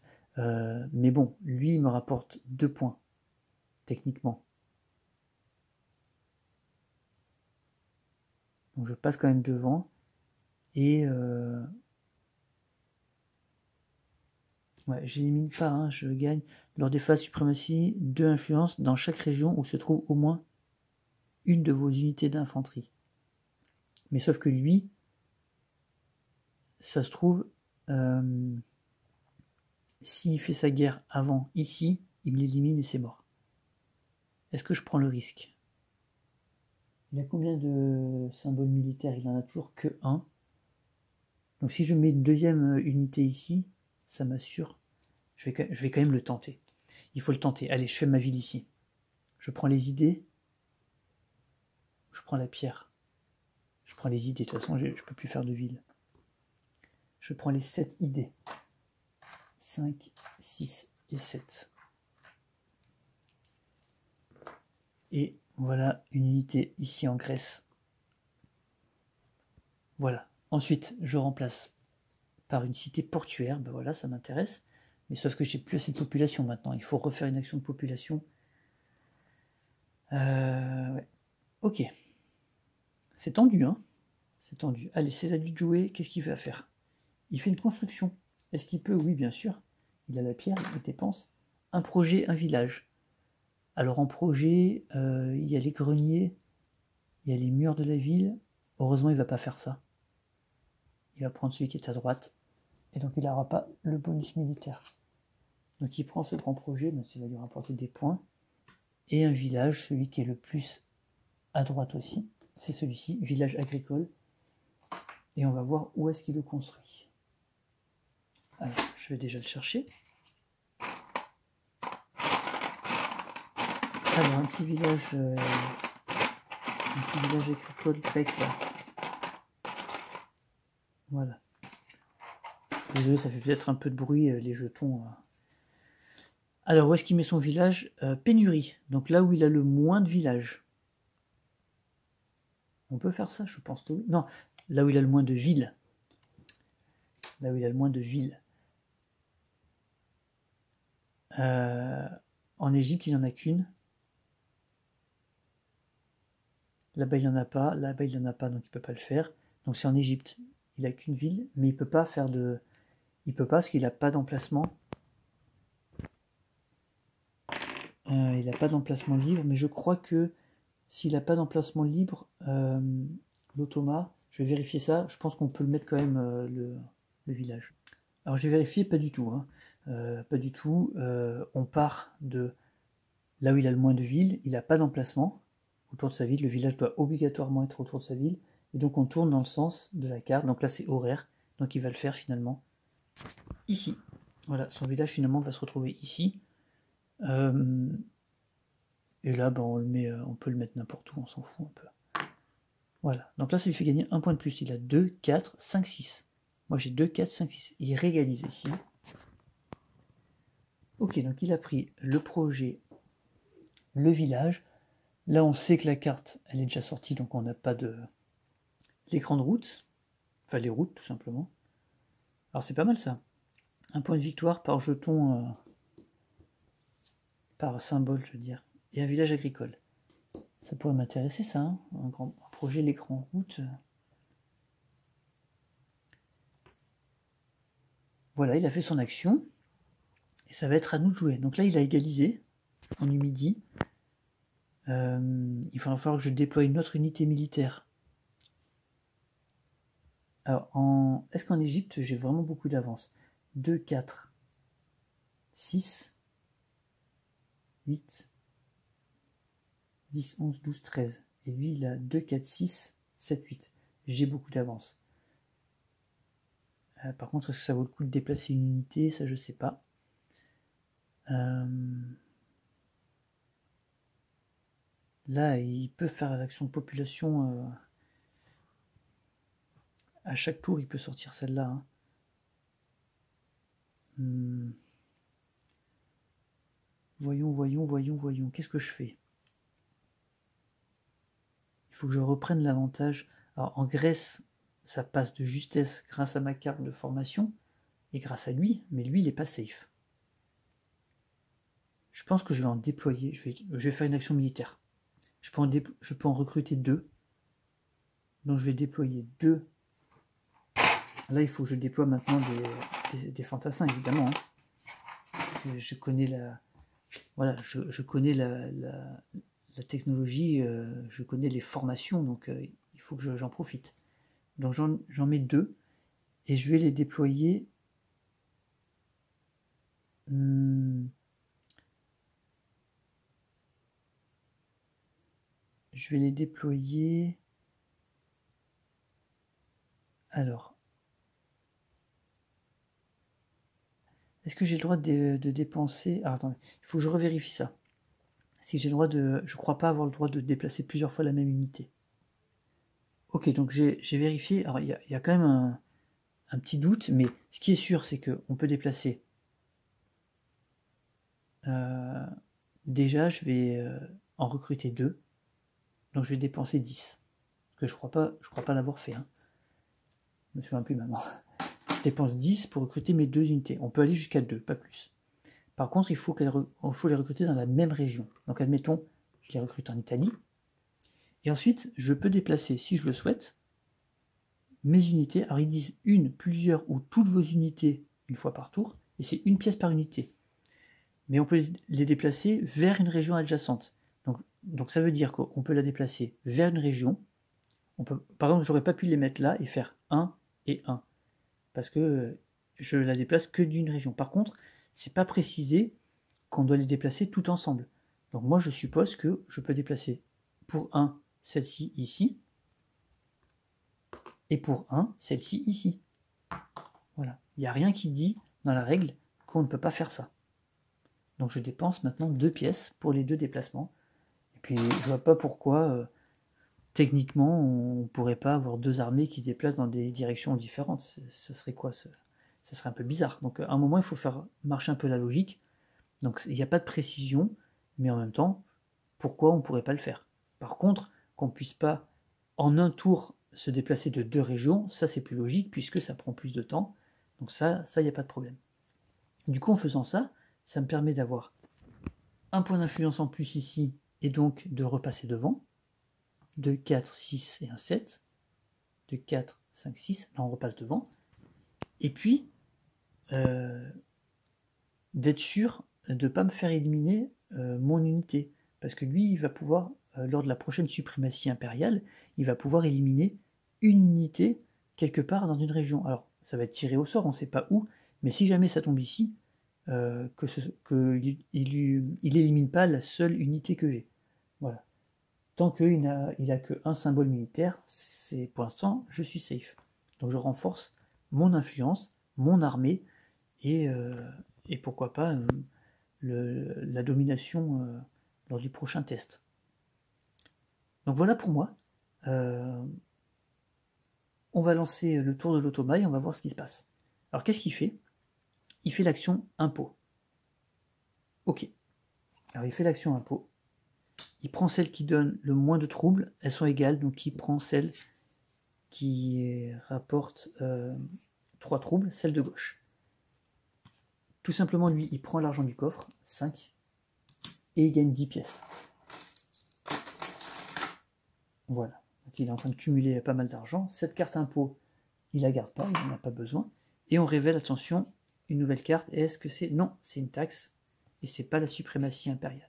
Mais bon, lui, il me rapporte 2 points, techniquement. Donc je passe quand même devant. Et ouais, j'élimine pas, hein, je gagne. Lors des phases suprématie, 2 influences dans chaque région où se trouve au moins une de vos unités d'infanterie. Mais sauf que lui, ça se trouve, s'il fait sa guerre avant ici, il me l'élimine et c'est mort. Est-ce que je prends le risque? Il a combien de symboles militaires? Il en a toujours que 1. Donc si je mets une deuxième unité ici, ça m'assure. Je vais quand même le tenter. Il faut le tenter. Allez, je fais ma ville ici. Je prends les idées. Je prends la pierre. Je prends les idées. De toute façon, je ne peux plus faire de ville. Je prends les 7 idées. 5, 6 et 7. Et voilà une unité ici en Grèce. Voilà. Ensuite, je remplace par une cité portuaire. Ben voilà, ça m'intéresse. Mais sauf que j'ai plus assez de population maintenant. Il faut refaire une action de population. Ouais. Ok. C'est tendu, hein. C'est tendu. Allez, c'est à lui de jouer. Qu'est-ce qu'il va faire? Il fait une construction. Est-ce qu'il peut? Oui, bien sûr. Il a la pierre, il dépense. Un projet, un village. Alors en projet, il y a les greniers, il y a les murs de la ville. Heureusement, il ne va pas faire ça. Il va prendre celui qui est à droite. Et donc, il n'aura pas le bonus militaire. Donc, il prend ce grand projet, mais ça va lui rapporter des points. Et un village, celui qui est le plus à droite aussi. C'est celui-ci, village agricole. Et on va voir où est-ce qu'il le construit. Alors, je vais déjà le chercher. Alors, un petit village agricole grec là. Voilà. Désolé, ça fait peut-être un peu de bruit, les jetons. Alors, où est-ce qu'il met son village? Pénurie. Donc là où il a le moins de villages. On peut faire ça, je pense que oui. Non, là où il a le moins de villes. Là où il a le moins de villes. En Égypte, il n'y en a qu'une. Là-bas, il n'y en a pas. Là-bas, il n'y en a pas, donc il ne peut pas le faire. Donc c'est en Égypte. Il n'a qu'une ville, mais il ne peut pas faire de... Il peut pas parce qu'il n'a pas d'emplacement. Il n'a pas d'emplacement libre, mais je crois que s'il n'a pas d'emplacement libre, l'automa, je vais vérifier ça, je pense qu'on peut le mettre quand même le village. Alors j'ai vérifié, pas du tout. Hein. Pas du tout. On part de là où il a le moins de villes, il n'a pas d'emplacement autour de sa ville, le village doit obligatoirement être autour de sa ville, et donc on tourne dans le sens de la carte, donc là c'est horaire, donc il va le faire finalement ici. Voilà, son village finalement va se retrouver ici. Et là, ben, on peut le mettre n'importe où, on s'en fout un peu. Voilà, donc là ça lui fait gagner un point de plus. Il a 2, 4, 5, 6. Moi j'ai 2, 4, 5, 6. Il régalise ici. Ok, donc il a pris le projet, le village. Là on sait que la carte, elle est déjà sortie, donc on n'a pas de... l'écran de route. Enfin les routes tout simplement. Alors c'est pas mal ça. Un point de victoire par jeton, par symbole je veux dire. Et un village agricole. Ça pourrait m'intéresser ça, hein, un projet l'écran route. Voilà, il a fait son action. Et ça va être à nous de jouer. Donc là, il a égalisé en Numidie. Il va falloir que je déploie une autre unité militaire. Alors, est-ce qu'en Égypte, j'ai vraiment beaucoup d'avance? 2, 4. 6, 8, 10, 11, 12, 13. Et lui, il a 2, 4, 6, 7, 8. J'ai beaucoup d'avance. Par contre, est-ce que ça vaut le coup de déplacer une unité? Ça, je sais pas. Là, il peut faire l'action de population. À chaque tour, il peut sortir celle-là. Hein. Voyons. Qu'est-ce que je fais? Il faut que je reprenne l'avantage. Alors, en Grèce, ça passe de justesse grâce à ma carte de formation et grâce à lui, mais lui, il n'est pas safe. Je pense que je vais en déployer. Je vais faire une action militaire. Je peux en recruter 2. Donc, je vais déployer 2. Là, il faut que je déploie maintenant des fantassins, évidemment. Hein. Je connais la... Voilà, je connais la technologie, je connais les formations, donc il faut que j'en profite. Donc j'en mets 2, et je vais les déployer... Je vais les déployer... Alors... Est-ce que j'ai le droit de dépenser... Ah, attendez, il faut que je revérifie ça. Si j'ai le droit de... Je crois pas avoir le droit de déplacer plusieurs fois la même unité. Ok, donc j'ai vérifié. Alors, il y a quand même un petit doute, mais ce qui est sûr, c'est qu'on peut déplacer... déjà, je vais en recruter 2. Donc, je vais dépenser 10. Parce que je crois pas l'avoir fait. Hein. Je me souviens plus maintenant. Je dépense 10 pour recruter mes 2 unités. On peut aller jusqu'à 2, pas plus. Par contre, il faut les recruter dans la même région. Donc, admettons, je les recrute en Italie. Et ensuite, je peux déplacer, si je le souhaite, mes unités. Alors, ils disent une, plusieurs ou toutes vos unités une fois par tour. Et c'est une pièce par unité. Mais on peut les déplacer vers une région adjacente. Donc ça veut dire qu'on peut la déplacer vers une région. Par exemple, j'aurais pas pu les mettre là et faire 1 et 1. Parce que je la déplace que d'une région. Par contre, c'est pas précisé qu'on doit les déplacer tout ensemble. Donc moi, je suppose que je peux déplacer pour 1, celle-ci ici. Et pour 1, celle-ci ici. Voilà. Il n'y a rien qui dit dans la règle qu'on ne peut pas faire ça. Donc je dépense maintenant 2 pièces pour les 2 déplacements. Et puis je vois pas pourquoi, techniquement, on pourrait pas avoir 2 armées qui se déplacent dans des directions différentes. Ça serait quoi? Ça serait un peu bizarre. Donc à un moment, il faut faire marcher un peu la logique. Donc il n'y a pas de précision, mais en même temps, pourquoi on pourrait pas le faire? Par contre, qu'on puisse pas en un tour se déplacer de 2 régions, ça c'est plus logique puisque ça prend plus de temps. Donc ça il n'y a pas de problème. Du coup, en faisant ça, ça me permet d'avoir un point d'influence en plus ici, et donc de repasser devant. 2, 4, 6 et un 7. 2, 4, 5, 6. Là, on repasse devant. Et puis, d'être sûr de ne pas me faire éliminer mon unité. Parce que lui, il va pouvoir, lors de la prochaine suprématie impériale, il va pouvoir éliminer une unité quelque part dans une région. Alors, ça va être tiré au sort, on ne sait pas où, mais si jamais ça tombe ici, qu'il n'élimine pas la seule unité que j'ai. Voilà. Tant qu'il n'a qu'un symbole militaire, c'est pour l'instant, je suis safe. Donc je renforce mon influence, mon armée, et pourquoi pas la domination lors du prochain test. Donc voilà pour moi. On va lancer le tour de l'automail, on va voir ce qui se passe. Alors qu'est-ce qu'il fait? Il fait l'action impôt. Ok. Alors il fait l'action impôt. Il prend celle qui donne le moins de troubles, elles sont égales, donc il prend celle qui rapporte 3 troubles, celle de gauche. Tout simplement, lui, il prend l'argent du coffre, 5, et il gagne 10 pièces. Voilà. Donc il est en train de cumuler pas mal d'argent. Cette carte impôt, il la garde pas, il n'en a pas besoin. Et on révèle, attention, une nouvelle carte. Et est-ce que c'est... Non, c'est une taxe. Et c'est pas la suprématie impériale.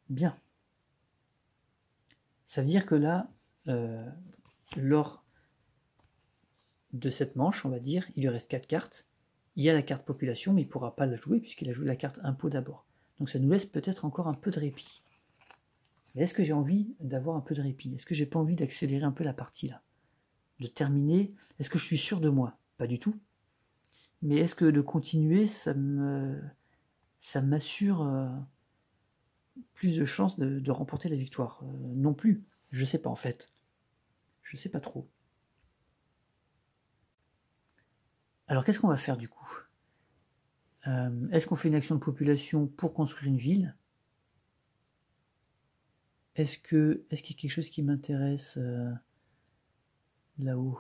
Bien. Ça veut dire que là, lors de cette manche, on va dire, il lui reste 4 cartes. Il y a la carte population, mais il ne pourra pas la jouer puisqu'il a joué la carte impôt d'abord. Donc ça nous laisse peut-être encore un peu de répit. Mais est-ce que j'ai envie d'avoir un peu de répit? Est-ce que j'ai pas envie d'accélérer un peu la partie là? De terminer? Est-ce que je suis sûr de moi? Pas du tout. Mais est-ce que de continuer, ça m'assure plus de chances de remporter la victoire? Non plus. Je sais pas en fait. Je sais pas trop. Alors qu'est-ce qu'on va faire du coup? Est-ce qu'on fait une action de population pour construire une ville? Est-ce qu'il y a quelque chose qui m'intéresse là-haut?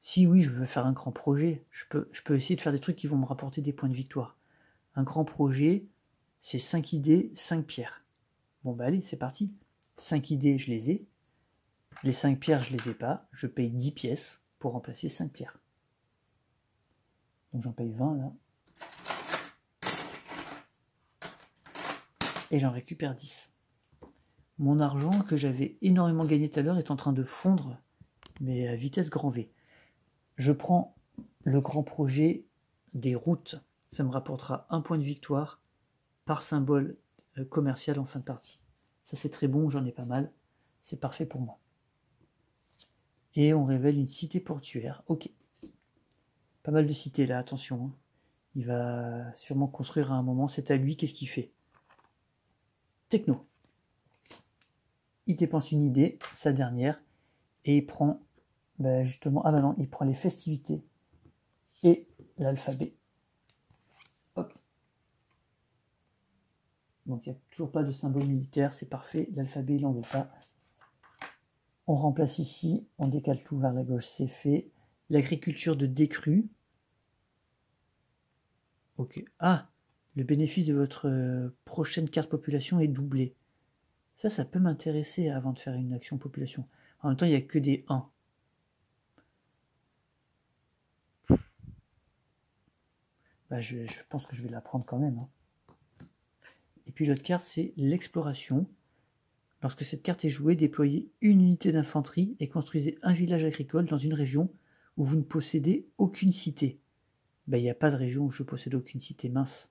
Si oui, je veux faire un grand projet. Je peux essayer de faire des trucs qui vont me rapporter des points de victoire. Un grand projet, c'est 5 idées, 5 pierres. Bon bah allez, c'est parti. 5 idées, je les ai. Les 5 pierres, je les ai pas. Je paye 10 pièces pour remplacer 5 pierres. Donc j'en paye 20 là. Et j'en récupère 10. Mon argent que j'avais énormément gagné tout à l'heure est en train de fondre, mais à vitesse grand V. Je prends le grand projet des routes. Ça me rapportera 1 point de victoire par symbole commercial en fin de partie. Ça c'est très bon, j'en ai pas mal. C'est parfait pour moi. Et on révèle une cité portuaire. Ok. Pas mal de cités là, attention. Hein. Il va sûrement construire à un moment. C'est à lui, qu'est-ce qu'il fait? Techno. Il dépense une idée, sa dernière, et il prend justement, ah bah non, il prend les festivités et l'alphabet. Hop. Donc il n'y a toujours pas de symbole militaire, c'est parfait, l'alphabet il n'en veut pas. On remplace ici, on décale tout vers la gauche, c'est fait. L'agriculture de décrue. Ok. Ah, le bénéfice de votre prochaine carte population est doublé. Ça peut m'intéresser avant de faire une action population. En même temps, il n'y a que des 1. Bah, je pense que je vais la prendre quand même. Hein. Et puis l'autre carte, c'est l'exploration. Lorsque cette carte est jouée, déployez une unité d'infanterie et construisez un village agricole dans une région où vous ne possédez aucune cité. Bah, il n'y a pas de région où je possède aucune cité, mince.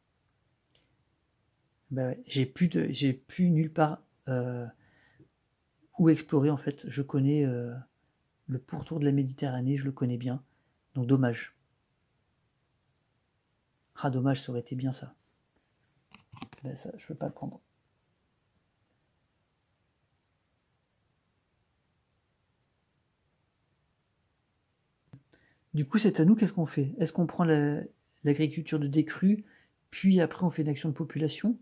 Bah, ouais. J'ai plus nulle part où explorer en fait. Je connais le pourtour de la Méditerranée, je le connais bien. Donc dommage. Ah dommage, ça aurait été bien ça. Ben ça, je peux pas le prendre. Du coup, c'est à nous, qu'est-ce qu'on fait? Est-ce qu'on prend l'agriculture de décrue, puis après on fait une action de population?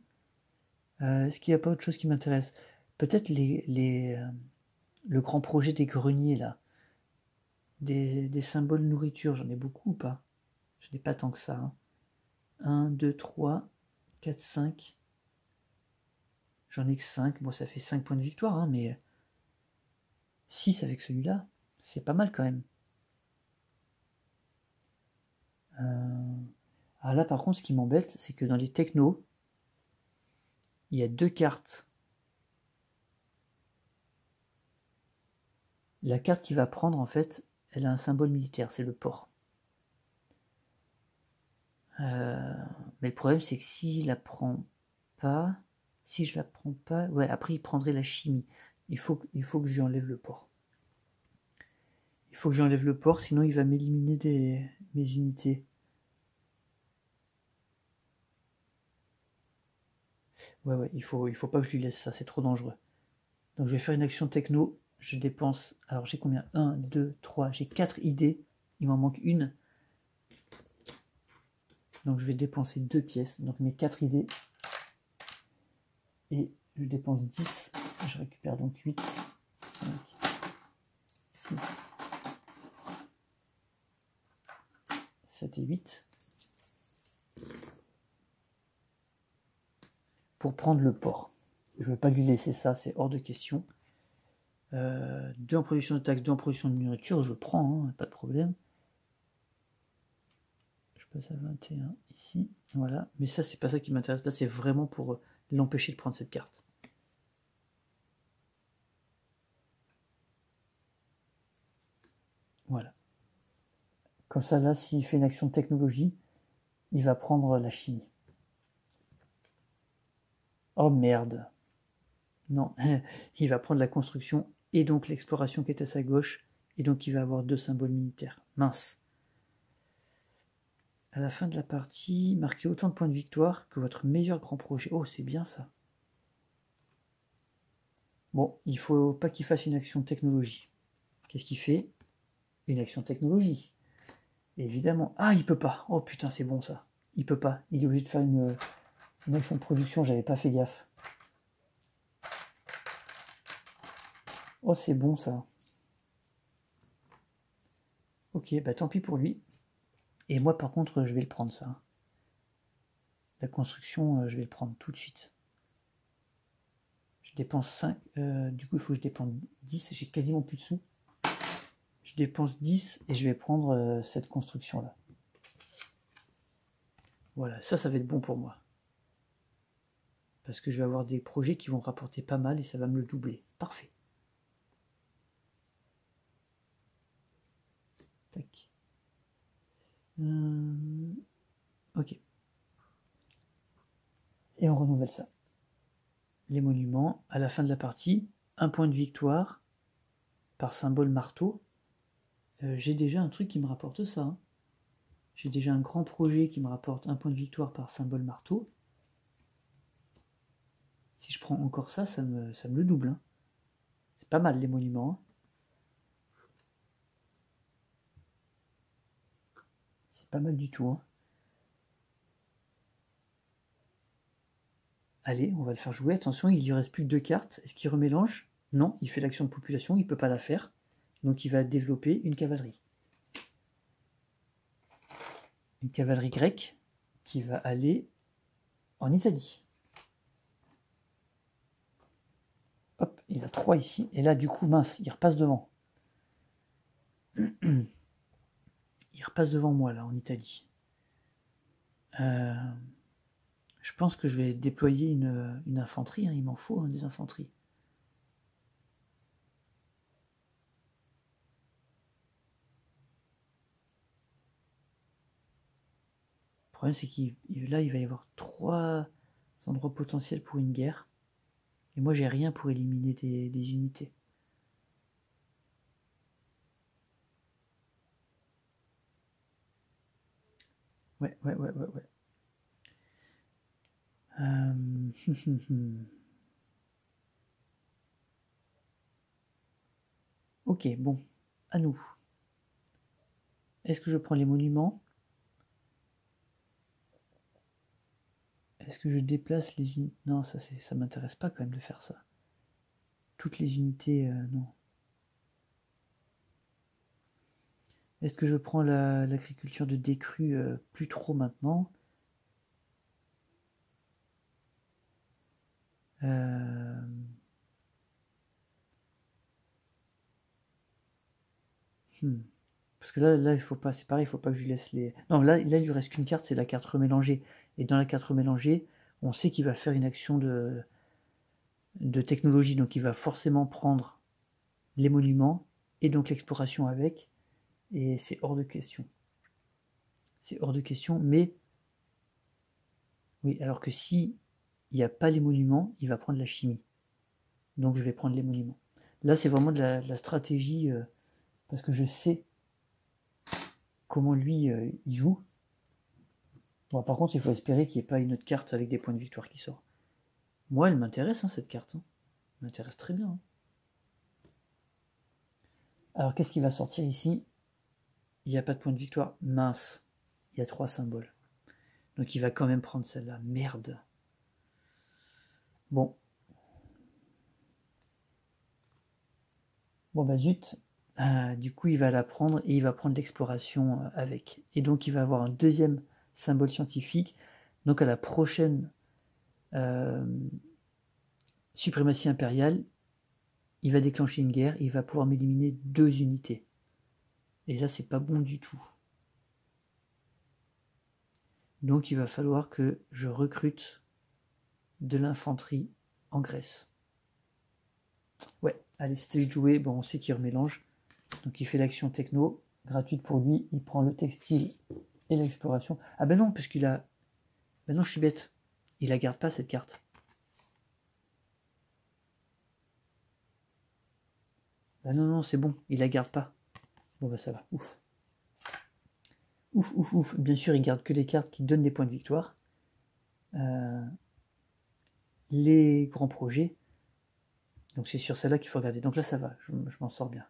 Est-ce qu'il n'y a pas autre chose qui m'intéresse? Peut-être le grand projet des greniers, là. Des symboles nourriture, j'en ai beaucoup ou pas? J'en ai pas tant que ça. Hein. 1, 2, 3, 4, 5. J'en ai que 5. Bon, ça fait 5 points de victoire, hein, mais 6 avec celui-là, c'est pas mal quand même. Ah là, par contre, ce qui m'embête, c'est que dans les technos, il y a 2 cartes. La carte qu'il va prendre, en fait, elle a un symbole militaire, c'est le port. Mais le problème, c'est que s'il la prend pas, si je la prends pas, ouais, après il prendrait la chimie. Il faut que je lui enlève le port. Il faut que j'enlève le port, sinon il va m'éliminer mes unités. Ouais, il faut pas que je lui laisse ça, c'est trop dangereux. Donc je vais faire une action techno, je dépense, alors j'ai combien? 1, 2, 3, j'ai 4 idées, il m'en manque une. Donc je vais dépenser 2 pièces, donc mes 4 idées. Et je dépense 10, je récupère donc 8, 5, 6, 7 et 8. Pour prendre le port. Je ne veux pas lui laisser ça, c'est hors de question. 2 en production de taxes, 2 en production de nourriture, je prends, hein, pas de problème. Je passe à 21 ici, voilà. Mais ça, c'est pas ça qui m'intéresse. Là, c'est vraiment pour l'empêcher de prendre cette carte. Voilà. Comme ça, là, s'il fait une action de technologie, il va prendre la chimie. Oh merde. Non, il va prendre la construction et donc l'exploration qui est à sa gauche, et donc il va avoir 2 symboles militaires. Mince. À la fin de la partie, marquez autant de points de victoire que votre meilleur grand projet. Oh, c'est bien ça. Bon, il faut pas qu'il fasse une action de technologie. Qu'est-ce qu'il fait? Une action de technologie. Évidemment. Ah, il peut pas. Oh putain, c'est bon ça. Il peut pas. Il est obligé de faire une action de production, j'avais pas fait gaffe. Oh, c'est bon ça. Ok, bah tant pis pour lui. Et moi, par contre, je vais le prendre ça. La construction, je vais le prendre tout de suite. Je dépense 5. Du coup, il faut que je dépense 10. J'ai quasiment plus de sous. Je dépense 10 et je vais prendre cette construction-là. Voilà, ça va être bon pour moi. Parce que je vais avoir des projets qui vont rapporter pas mal et ça va me le doubler. Parfait. Tac. Ok. Et on renouvelle ça. Les monuments, à la fin de la partie, 1 point de victoire par symbole marteau. J'ai déjà un truc qui me rapporte ça. Hein. J'ai déjà un grand projet qui me rapporte 1 point de victoire par symbole marteau. Si je prends encore ça, ça me le double. Hein. C'est pas mal les monuments. Hein. C'est pas mal du tout. Hein. Allez, on va le faire jouer. Attention, il lui reste plus que 2 cartes. Est-ce qu'il remélange? Non, il fait l'action de population, il peut pas la faire. Donc il va développer une cavalerie. Une cavalerie grecque qui va aller en Italie. Hop, il a 3 ici. Et là, du coup, mince, il repasse devant. Il repasse devant moi, là, en Italie. Je pense que je vais déployer une infanterie. Hein, il m'en faut des infanteries. Le problème, c'est qu'il là, il va y avoir 3 endroits potentiels pour une guerre. Et moi, j'ai rien pour éliminer des unités. Ouais. Ok, bon, à nous. Est-ce que je prends les monuments? Est-ce que je déplace les unités? Non, ça m'intéresse pas quand même de faire ça. Toutes les unités, non. Est-ce que je prends l'agriculture de décrue? Plus trop maintenant. Parce que là, il faut pas, c'est pareil, il faut pas que je lui laisse les. Non, là, il lui reste qu'une carte, c'est la carte remélangée. Et dans la carte remélangée, on sait qu'il va faire une action de technologie, donc il va forcément prendre les monuments et donc l'exploration avec. Et c'est hors de question. C'est hors de question, mais oui, alors que si il n'y a pas les monuments, il va prendre la chimie. Donc je vais prendre les monuments. Là, c'est vraiment de la stratégie, parce que je sais comment lui, il joue. Bon, par contre, il faut espérer qu'il n'y ait pas une autre carte avec des points de victoire qui sort. Moi, elle m'intéresse, hein, cette carte. Hein. Elle m'intéresse très bien. Hein. Alors, qu'est-ce qui va sortir ici? Il n'y a pas de point de victoire. Mince. Il y a 3 symboles. Donc, il va quand même prendre celle-là. Merde. Bon. Bon, bah zut. Du coup, il va la prendre et il va prendre l'exploration avec. Et donc, il va avoir un deuxième symbole scientifique. Donc, à la prochaine suprématie impériale, il va déclencher une guerre et il va pouvoir m'éliminer 2 unités. Et là, c'est pas bon du tout. Donc, il va falloir que je recrute de l'infanterie en Grèce. Ouais, allez, c'était de jouer. Bon, on sait qu'il remélange. Donc, il fait l'action techno gratuite pour lui. Il prend le textile et l'exploration. Ah ben non, parce qu'il a... Ben non, je suis bête. Il la garde pas, cette carte. Ben non, non, c'est bon. Il la garde pas. Bon, bah ça va. Ouf. Ouf, ouf, ouf. Bien sûr, il garde que les cartes qui donnent des points de victoire. Les grands projets. Donc c'est sur celle-là qu'il faut regarder. Donc là, ça va. Je m'en sors bien.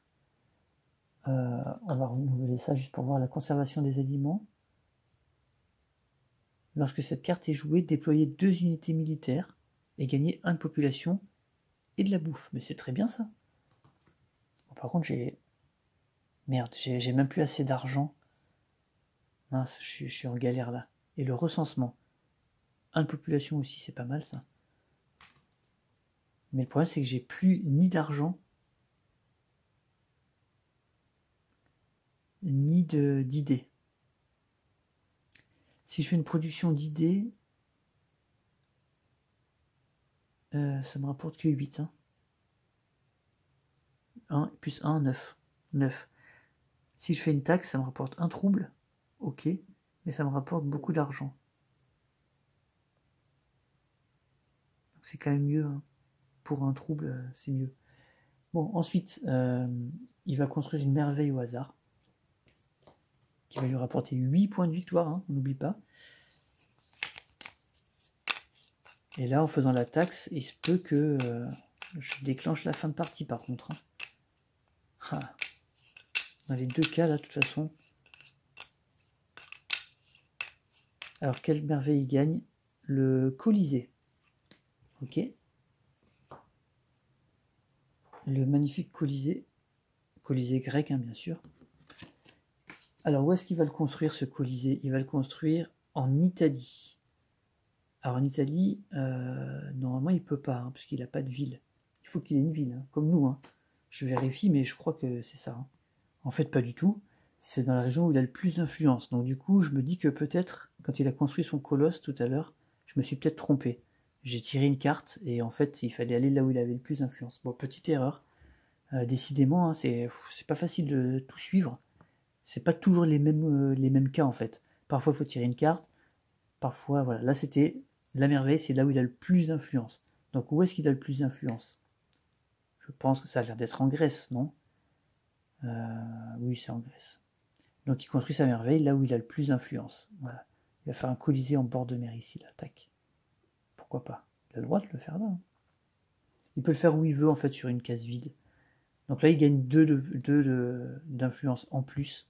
On va renouveler ça juste pour voir la conservation des aliments. Lorsque cette carte est jouée, déployez 2 unités militaires et gagnez 1 de population et de la bouffe. Mais c'est très bien ça. Bon, par contre, merde, j'ai même plus assez d'argent. Mince, je suis en galère là. Et le recensement. 1 de population aussi, c'est pas mal ça. Mais le problème, c'est que j'ai plus ni d'argent, ni d'idées. Si je fais une production d'idées, ça me rapporte que 8. Hein. 1 plus 1, 9. 9. Si je fais une taxe, ça me rapporte un trouble. Ok. Mais ça me rapporte beaucoup d'argent. C'est quand même mieux. Hein. Pour un trouble, c'est mieux. Bon, ensuite, il va construire une merveille au hasard. Qui va lui rapporter 8 points de victoire, hein, on n'oublie pas. Et là, en faisant la taxe, il se peut que je déclenche la fin de partie, par contre. Hein. Ah. Dans les 2 cas, là, de toute façon. Alors, quelle merveille il gagne? Le Colisée. Ok. Le magnifique Colisée. Colisée grec, hein, bien sûr. Alors, où est-ce qu'il va le construire, ce Colisée? Il va le construire en Italie. Alors, en Italie, normalement, il ne peut pas, hein, parce qu'il n'a pas de ville. Il faut qu'il ait une ville, hein, comme nous. Hein. Je vérifie, mais je crois que c'est ça. Hein. En fait, pas du tout. C'est dans la région où il a le plus d'influence. Donc, du coup, je me dis que peut-être, quand il a construit son colosse tout à l'heure, je me suis peut-être trompé. J'ai tiré une carte, et en fait, il fallait aller là où il avait le plus d'influence. Bon, petite erreur. Décidément, hein, c'est pas facile de tout suivre. C'est pas toujours les mêmes cas en fait. Parfois il faut tirer une carte, parfois voilà. Là c'était la merveille, c'est là où il a le plus d'influence. Donc où est-ce qu'il a le plus d'influence? Je pense que ça a l'air d'être en Grèce, non? Oui, c'est en Grèce. Donc il construit sa merveille là où il a le plus d'influence. Voilà. Il va faire un colisée en bord de mer ici, là, tac. Pourquoi pas? Il a le droit de le faire là. Hein. Il peut le faire où il veut en fait sur une case vide. Donc là il gagne 2 d'influence en plus.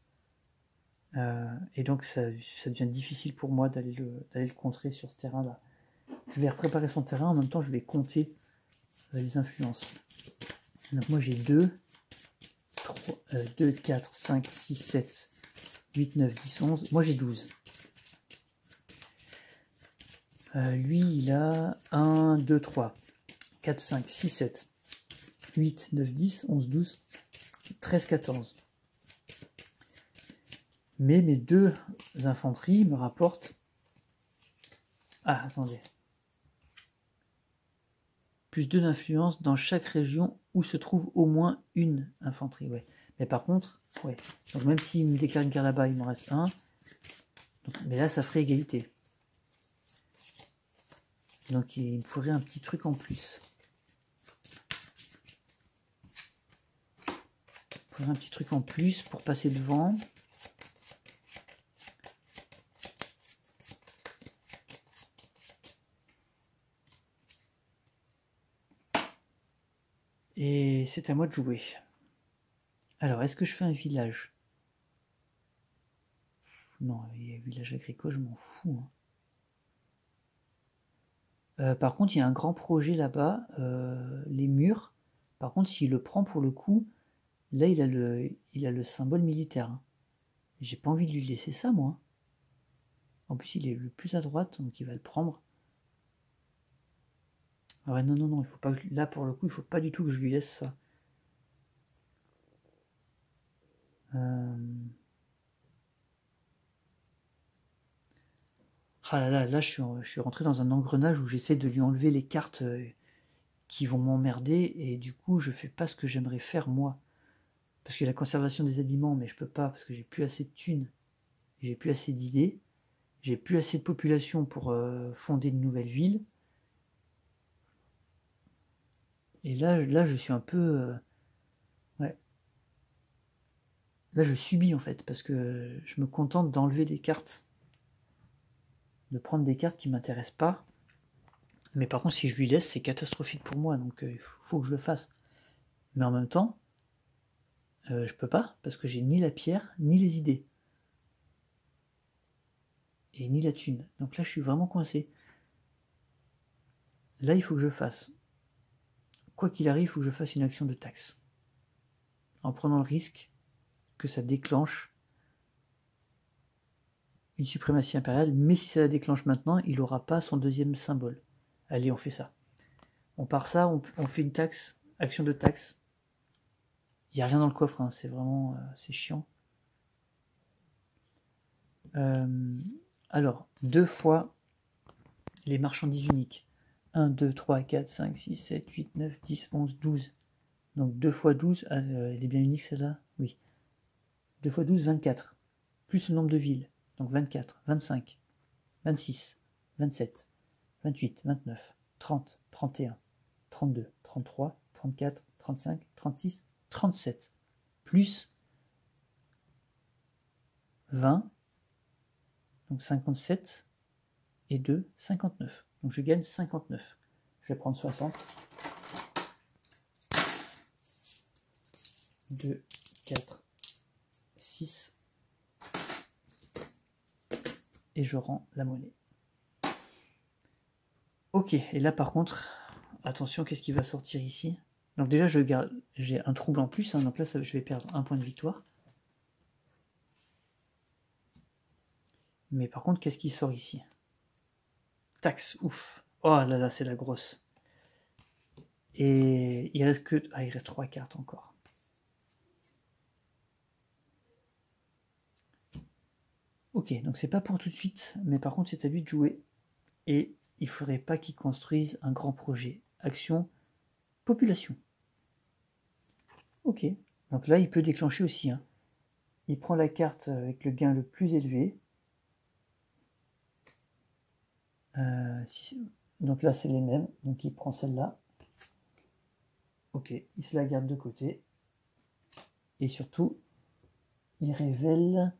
Et donc ça devient difficile pour moi d'aller le contrer sur ce terrain-là. Je vais préparer son terrain, en même temps je vais compter les influences. Donc moi j'ai 2, 4, 5, 6, 7, 8, 9, 10, 11. Moi j'ai 12. Lui il a 1, 2, 3, 4, 5, 6, 7, 8, 9, 10, 11, 12, 13, 14. Mais mes 2 infanteries me rapportent... Ah, attendez. Plus 2 d'influence dans chaque région où se trouve au moins une infanterie. Ouais. Mais par contre, ouais. Donc même s'il me déclare une guerre là-bas, il m'en reste 1. Donc, mais là, ça ferait égalité. Donc il me faudrait un petit truc en plus. Il me faudrait un petit truc en plus pour passer devant. Et c'est à moi de jouer. Alors, est-ce que je fais un village? Non, les villages agricoles, je m'en fous. Hein. Par contre, il y a un grand projet là-bas, les murs. Par contre, s'il le prend pour le coup, là, il a le symbole militaire. Hein. J'ai pas envie de lui laisser ça, moi. En plus, il est le plus à droite, donc il va le prendre. Ah ouais, non, non, non, il faut pas que, là, pour le coup, il faut pas du tout que je lui laisse ça. Ah là là, là je suis rentré dans un engrenage où j'essaie de lui enlever les cartes qui vont m'emmerder et du coup je fais pas ce que j'aimerais faire moi. parce que la conservation des aliments, mais je peux pas, parce que j'ai plus assez de thunes, j'ai plus assez d'idées, j'ai plus assez de population pour fonder de nouvelles villes. Et là je suis un peu... ouais. Là, je subis en fait, parce que je me contente d'enlever des cartes, de prendre des cartes qui ne m'intéressent pas. Mais par contre, si je lui laisse, c'est catastrophique pour moi, donc il faut que je le fasse. Mais en même temps, je peux pas, parce que j'ai ni la pierre, ni les idées. Et ni la thune. Donc là, je suis vraiment coincé. Là, il faut que je fasse. Quoi qu'il arrive, il faut que je fasse une action de taxe. En prenant le risque que ça déclenche une suprématie impériale, mais si ça la déclenche maintenant, il n'aura pas son deuxième symbole. Allez, on fait ça. On part ça, on fait une taxe, action de taxe. Il n'y a rien dans le coffre, hein, c'est vraiment c'est chiant. Alors, 2 fois les marchandises uniques. 1, 2, 3, 4, 5, 6, 7, 8, 9, 10, 11, 12. Donc 2 fois 12, elle est bien unique celle-là? Oui. 2 fois 12, 24. Plus le nombre de villes. Donc 24, 25, 26, 27, 28, 29, 30, 31, 32, 33, 34, 35, 36, 37. Plus 20, donc 57, et 2, 59. Donc je gagne 59. Je vais prendre 60. 2, 4, 6. Et je rends la monnaie. Ok, et là par contre, attention, qu'est-ce qui va sortir ici? Donc déjà, j'ai un trouble en plus, hein, donc là, je vais perdre un point de victoire. Mais par contre, qu'est-ce qui sort ici? Taxe, ouf. Oh là là, c'est la grosse. Et il reste que... Ah, il reste 3 cartes encore. Ok, donc c'est pas pour tout de suite, mais par contre, c'est à lui de jouer. Et il faudrait pas qu'il construise un grand projet. Action, population. Ok, donc là, il peut déclencher aussi. Hein. Il prend la carte avec le gain le plus élevé. Donc là, c'est les mêmes. Donc il prend celle-là. Ok, il se la garde de côté. Et surtout, il révèle...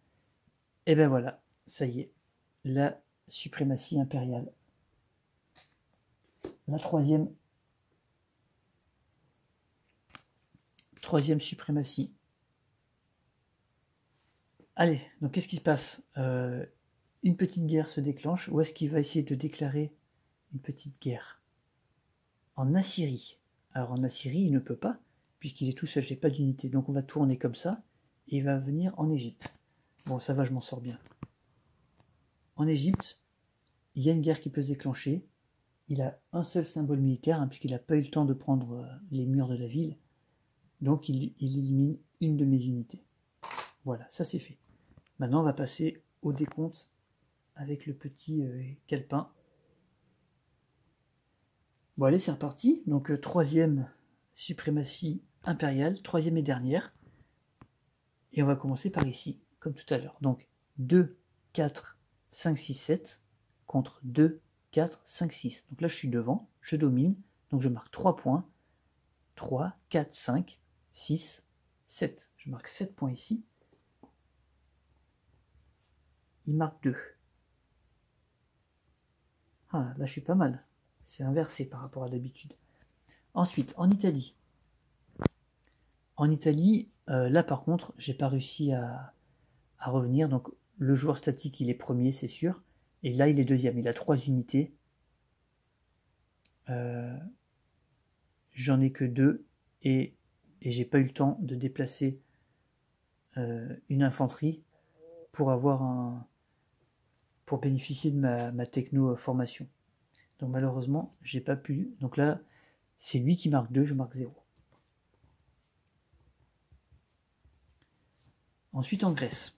Et ben voilà, ça y est. La suprématie impériale. La troisième suprématie. Allez, donc qu'est-ce qui se passe? Une petite guerre se déclenche. Où est-ce qu'il va essayer de déclarer une petite guerre? En Assyrie. Alors en Assyrie, il ne peut pas, puisqu'il est tout seul, j'ai pas d'unité. Donc on va tourner comme ça, et il va venir en Égypte. Bon, ça va, je m'en sors bien. En Égypte, il y a une guerre qui peut se déclencher. Il a un seul symbole militaire, hein, puisqu'il n'a pas eu le temps de prendre les murs de la ville. Donc il élimine une de mes unités. Voilà, ça c'est fait. Maintenant, on va passer au décompte avec le petit calepin. Bon, allez, c'est reparti. Donc, troisième suprématie impériale, troisième et dernière. Et on va commencer par ici, comme tout à l'heure. Donc, 2, 4, 5, 6, 7 contre 2, 4, 5, 6. Donc là, je suis devant, je domine. Donc, je marque 3 points. 3, 4, 5, 6, 7. Je marque 7 points ici. Il marque 2. Ah, là, je suis pas mal. C'est inversé par rapport à d'habitude. Ensuite, en Italie. En Italie, là, par contre, j'ai pas réussi à revenir. Donc, le joueur statique, il est premier, c'est sûr. Et là, il est deuxième. Il a 3 unités. J'en ai que 2. Et j'ai pas eu le temps de déplacer une infanterie pour avoir pour bénéficier de ma techno formation. Donc malheureusement, j'ai pas pu. Donc là, c'est lui qui marque 2, je marque 0. Ensuite, en Grèce.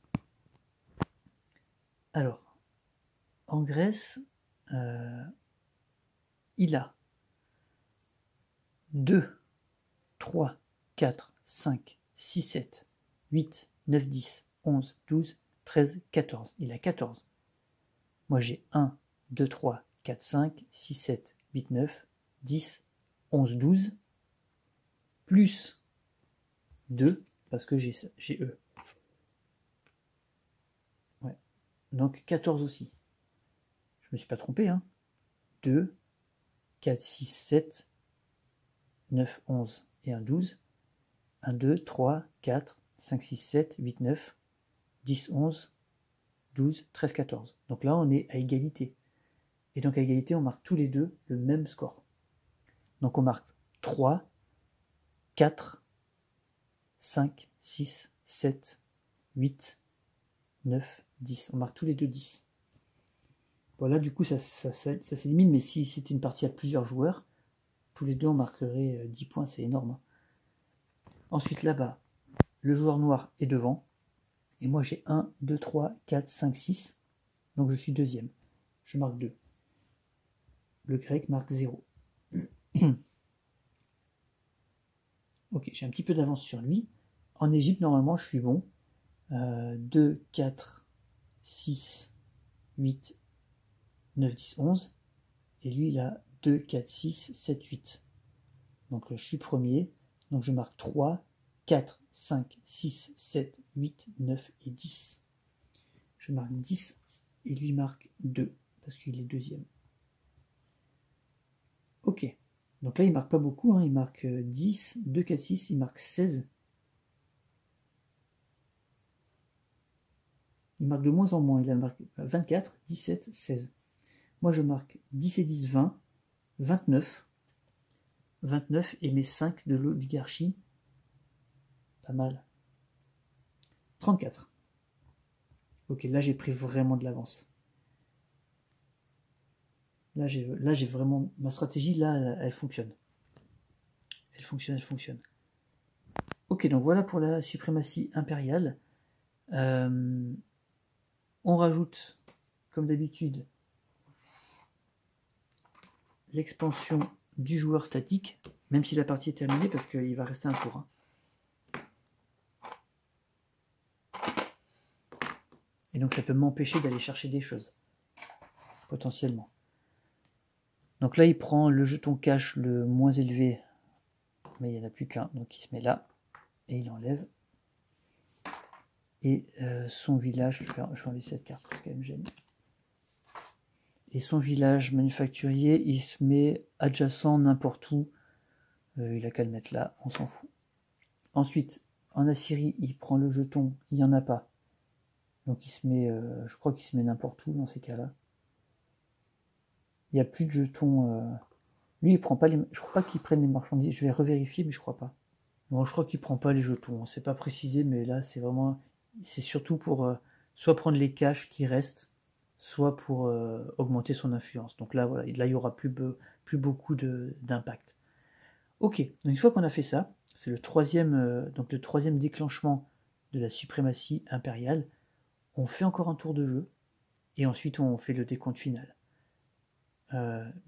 Alors, en Grèce, il a 2, 3, 4, 5, 6, 7, 8, 9, 10, 11, 12, 13, 14. Il a 14. Moi j'ai 1, 2, 3, 4, 5, 6, 7, 8, 9, 10, 11, 12, plus 2, parce que j'ai E. Ouais. Donc 14 aussi. Je me suis pas trompé, hein. 2, 4, 6, 7, 9, 11 et 1, 12. 1, 2, 3, 4, 5, 6, 7, 8, 9, 10, 11, 12, 13, 14. Donc là, on est à égalité. Et donc à égalité, on marque tous les deux le même score. Donc on marque 3, 4, 5, 6, 7, 8, 9, 10. On marque tous les deux 10. Voilà, du coup, ça s'élimine, mais si c'était une partie à plusieurs joueurs, tous les deux, on marquerait 10 points, c'est énorme. Ensuite, là-bas, le joueur noir est devant, et moi j'ai 1, 2, 3, 4, 5, 6, donc je suis deuxième. Je marque 2. Le grec marque 0. Ok, j'ai un petit peu d'avance sur lui. En Égypte, normalement, je suis bon. 2, 4, 6, 8, 9, 10, 11. Et lui, il a 2, 4, 6, 7, 8. Donc je suis premier. Donc je marque 3, 4, 5, 6, 7, 8, 9 et 10. Je marque 10 et lui marque 2 parce qu'il est deuxième. Ok. Donc là, il marque pas beaucoup. Hein. Il marque 10, 2, 4, 6. Il marque 16. Il marque de moins en moins. Il a marqué 24, 17, 16. Moi, je marque 10 et 10, 20, 29. 29 et mes 5 de l'oligarchie. Pas mal. 34. Ok, là, j'ai pris vraiment de l'avance. Là, j'ai vraiment... Ma stratégie, là, elle fonctionne. Elle fonctionne. Ok, donc voilà pour la suprématie impériale. On rajoute, comme d'habitude, l'expansion du joueur statique, même si la partie est terminée, parce qu'il va rester un tour. Hein. Et donc ça peut m'empêcher d'aller chercher des choses, potentiellement. Donc là, il prend le jeton cash le moins élevé, mais il n'y en a plus qu'un, donc il se met là, et il enlève. Et son village, je vais enlever cette carte, parce qu'elle me gêne. Et son village manufacturier, il se met adjacent n'importe où. Il a qu'à le mettre là, on s'en fout. Ensuite, en Assyrie, il prend le jeton, il n'y en a pas. Donc il se met, je crois qu'il se met n'importe où dans ces cas-là. Il n'y a plus de jetons. Lui, il prend pas les. Je crois pas qu'il prenne les marchandises. Je vais revérifier, mais je crois pas. Non, je crois qu'il prend pas les jetons. C'est pas précisé, mais là, c'est vraiment. C'est surtout pour soit prendre les cash qui restent, soit pour augmenter son influence. Donc là, voilà, là, il y aura plus beaucoup d'impact. Ok, donc une fois qu'on a fait ça, c'est le troisième déclenchement de la suprématie impériale. On fait encore un tour de jeu, et ensuite on fait le décompte final.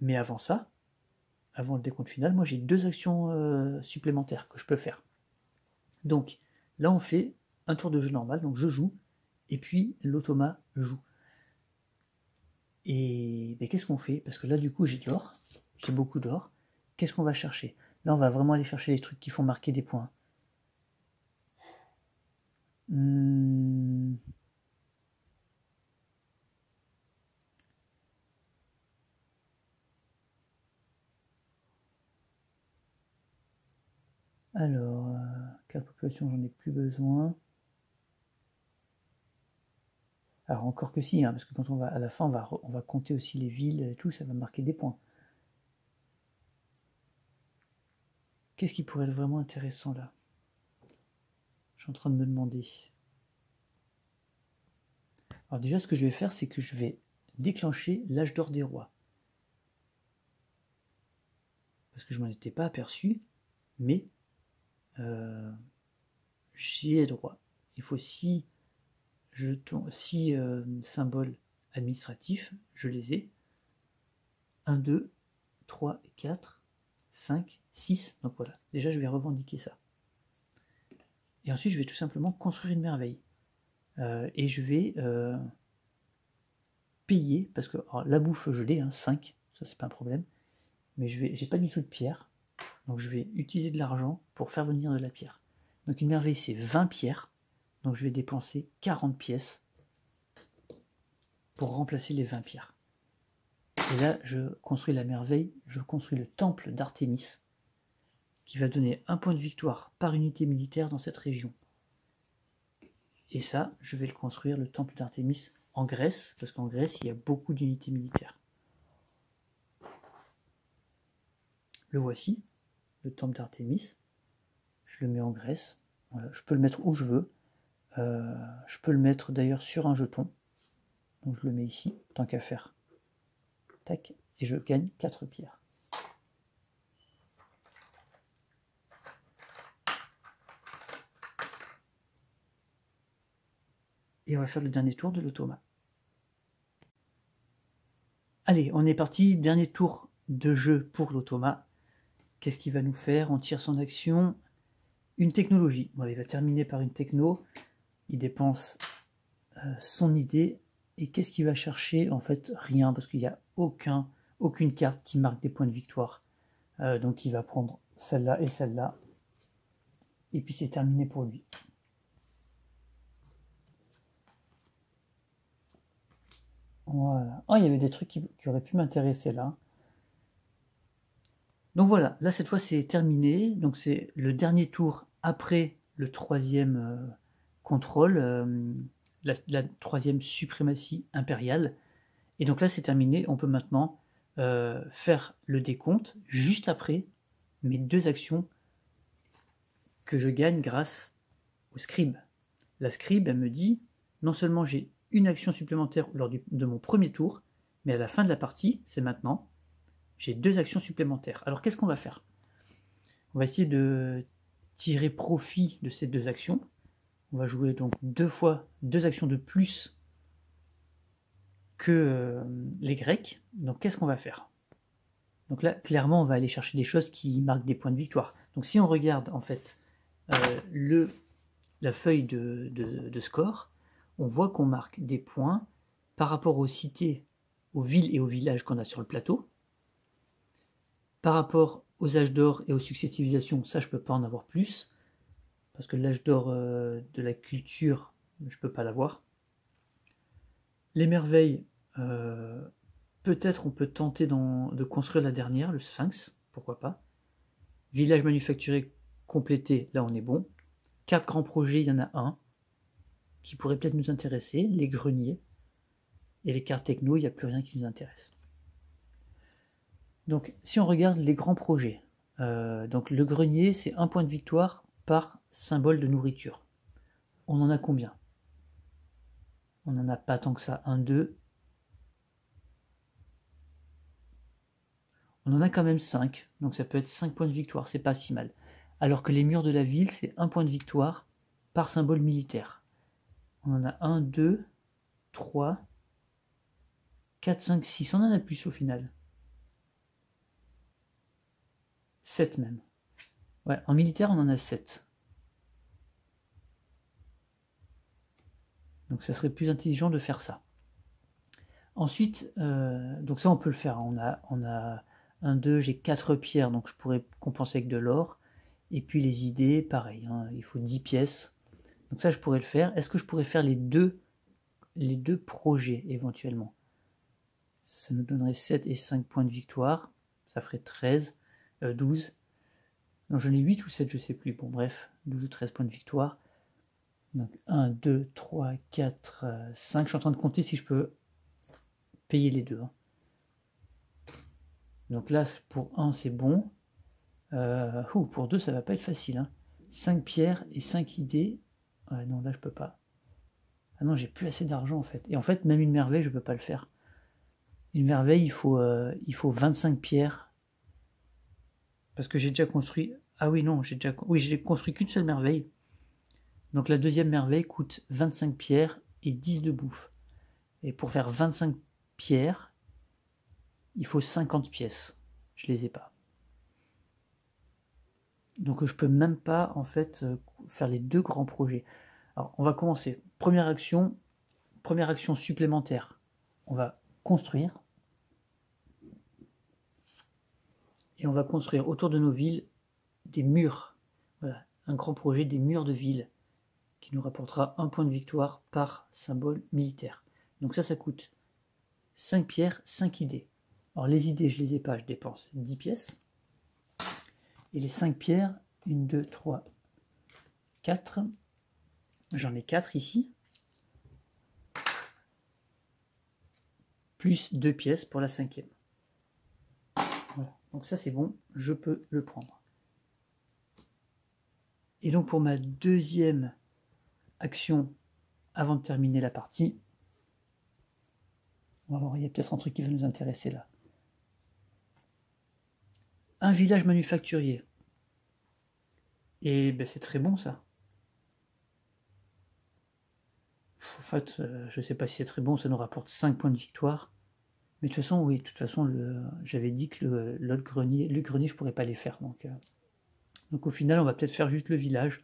Mais avant ça, avant le décompte final, moi j'ai 2 actions supplémentaires que je peux faire. Donc là on fait un tour de jeu normal, donc je joue, et puis l'automa joue. Et ben, qu'est-ce qu'on fait? Parce que là du coup j'ai de l'or, j'ai beaucoup d'or. Qu'est-ce qu'on va chercher? Là on va vraiment aller chercher les trucs qui font marquer des points. Alors, quelle population j'en ai plus besoin? Alors encore que si, hein, parce que quand on va à la fin, on va compter aussi les villes et tout, ça va marquer des points. Qu'est-ce qui pourrait être vraiment intéressant là? Je suis en train de me demander. Alors déjà, ce que je vais faire, c'est que je vais déclencher l'âge d'or des rois. Parce que je m'en étais pas aperçu, mais j'y ai droit. Il faut 6 jetons, 6 symboles administratifs, je les ai. 1, 2, 3, 4, 5, 6. Donc voilà, déjà je vais revendiquer ça. Et ensuite, je vais tout simplement construire une merveille. Et je vais payer, parce que alors, la bouffe, je l'ai, 5, ça c'est pas un problème. Mais j'ai pas du tout de pierre. Donc je vais utiliser de l'argent pour faire venir de la pierre. Donc une merveille, c'est 20 pierres. Donc je vais dépenser 40 pièces pour remplacer les 20 pierres. Et là, je construis la merveille, je construis le temple d'Artémis, qui va donner un point de victoire par unité militaire dans cette région. Et ça, je vais le construire, le temple d'Artémis, en Grèce, parce qu'en Grèce, il y a beaucoup d'unités militaires. Le voici, le temple d'Artémis. Je le mets en Grèce. Voilà, je peux le mettre où je veux. Je peux le mettre d'ailleurs sur un jeton. Donc je le mets ici, tant qu'à faire. Tac, et je gagne 4 pierres. Et on va faire le dernier tour de l'automa. Allez, on est parti, dernier tour de jeu pour l'automa. Qu'est-ce qu'il va nous faire? On tire son action. Une technologie. Bon, il va terminer par une techno. Il dépense son idée. Et qu'est-ce qu'il va chercher? En fait, rien, parce qu'il n'y a aucune carte qui marque des points de victoire. Donc il va prendre celle-là et celle-là. Et puis c'est terminé pour lui. Voilà. Oh, il y avait des trucs qui auraient pu m'intéresser là. Donc voilà, là cette fois c'est terminé. Donc c'est le dernier tour après le troisième contrôle, la troisième suprématie impériale. Et donc là c'est terminé. On peut maintenant faire le décompte juste après mes 2 actions que je gagne grâce au scribe. La scribe, elle me dit, non seulement j'ai une action supplémentaire lors de mon premier tour, mais à la fin de la partie, c'est maintenant, j'ai 2 actions supplémentaires. Alors qu'est-ce qu'on va faire? On va essayer de tirer profit de ces 2 actions. On va jouer donc 2 fois 2 actions de plus que les Grecs. Donc qu'est-ce qu'on va faire? Donc là, clairement, on va aller chercher des choses qui marquent des points de victoire. Donc si on regarde en fait la feuille de score, on voit qu'on marque des points par rapport aux cités, aux villes et aux villages qu'on a sur le plateau. Par rapport aux âges d'or et aux succès de civilisation, ça je peux pas en avoir plus, parce que l'âge d'or de la culture, je peux pas l'avoir. Les merveilles, peut-être on peut tenter de construire la dernière, le Sphinx, pourquoi pas. Village manufacturé complété, là on est bon. 4 grands projets, il y en a un qui pourrait peut-être nous intéresser, les greniers. Et les cartes techno, il n'y a plus rien qui nous intéresse. Donc si on regarde les grands projets, donc le grenier c'est 1 point de victoire par symbole de nourriture. On en a combien? On n'en a pas tant que ça, 1, 2. On en a quand même 5, donc ça peut être 5 points de victoire, c'est pas si mal. Alors que les murs de la ville, c'est 1 point de victoire par symbole militaire. On en a 1, 2, 3, 4, 5, 6. On en a plus au final. 7 même. Ouais, en militaire, on en a 7. Donc ça serait plus intelligent de faire ça. Ensuite, donc ça on peut le faire. On a 1, 2, j'ai 4 pierres, donc je pourrais compenser avec de l'or. Et puis les idées, pareil, il faut 10 pièces. Donc ça je pourrais le faire. Est-ce que je pourrais faire les deux projets éventuellement? Ça nous donnerait 7 et 5 points de victoire. Ça ferait 13, 12. Non, j'en ai 8 ou 7, je sais plus. Bon, bref, 12 ou 13 points de victoire. Donc 1, 2, 3, 4, 5. Je suis en train de compter si je peux payer les deux. Donc là, pour 1, c'est bon. Pour 2, ça va pas être facile. 5 pierres et 5 idées. Ouais, non, là, je peux pas. Ah non, j'ai plus assez d'argent, en fait. Et en fait, même une merveille, je peux pas le faire. Une merveille, il faut 25 pierres. Parce que j'ai déjà construit... Ah oui, non, j'ai construit qu'une seule merveille. Donc la deuxième merveille coûte 25 pierres et 10 de bouffe. Et pour faire 25 pierres, il faut 50 pièces. Je les ai pas. Donc je peux même pas en fait faire les deux grands projets. Alors on va commencer. Première action supplémentaire. On va construire. Et on va construire autour de nos villes des murs. Voilà, un grand projet des murs de ville qui nous rapportera 1 point de victoire par symbole militaire. Donc ça coûte 5 pierres, 5 idées. Alors les idées, je les ai pas, je dépense 10 pièces. Et les 5 pierres, 1, 2, 3, 4. J'en ai 4 ici. Plus 2 pièces pour la 5e. Voilà. Donc ça c'est bon, je peux le prendre. Et donc pour ma deuxième action avant de terminer la partie, on va voir, il y a peut-être un truc qui va nous intéresser là. Un village manufacturier. Et ben, c'est très bon ça. En fait, je ne sais pas si c'est très bon, ça nous rapporte 5 points de victoire. Mais de toute façon, oui, de toute façon, j'avais dit que le grenier, je ne pourrais pas les faire. Donc au final, on va peut-être faire juste le village.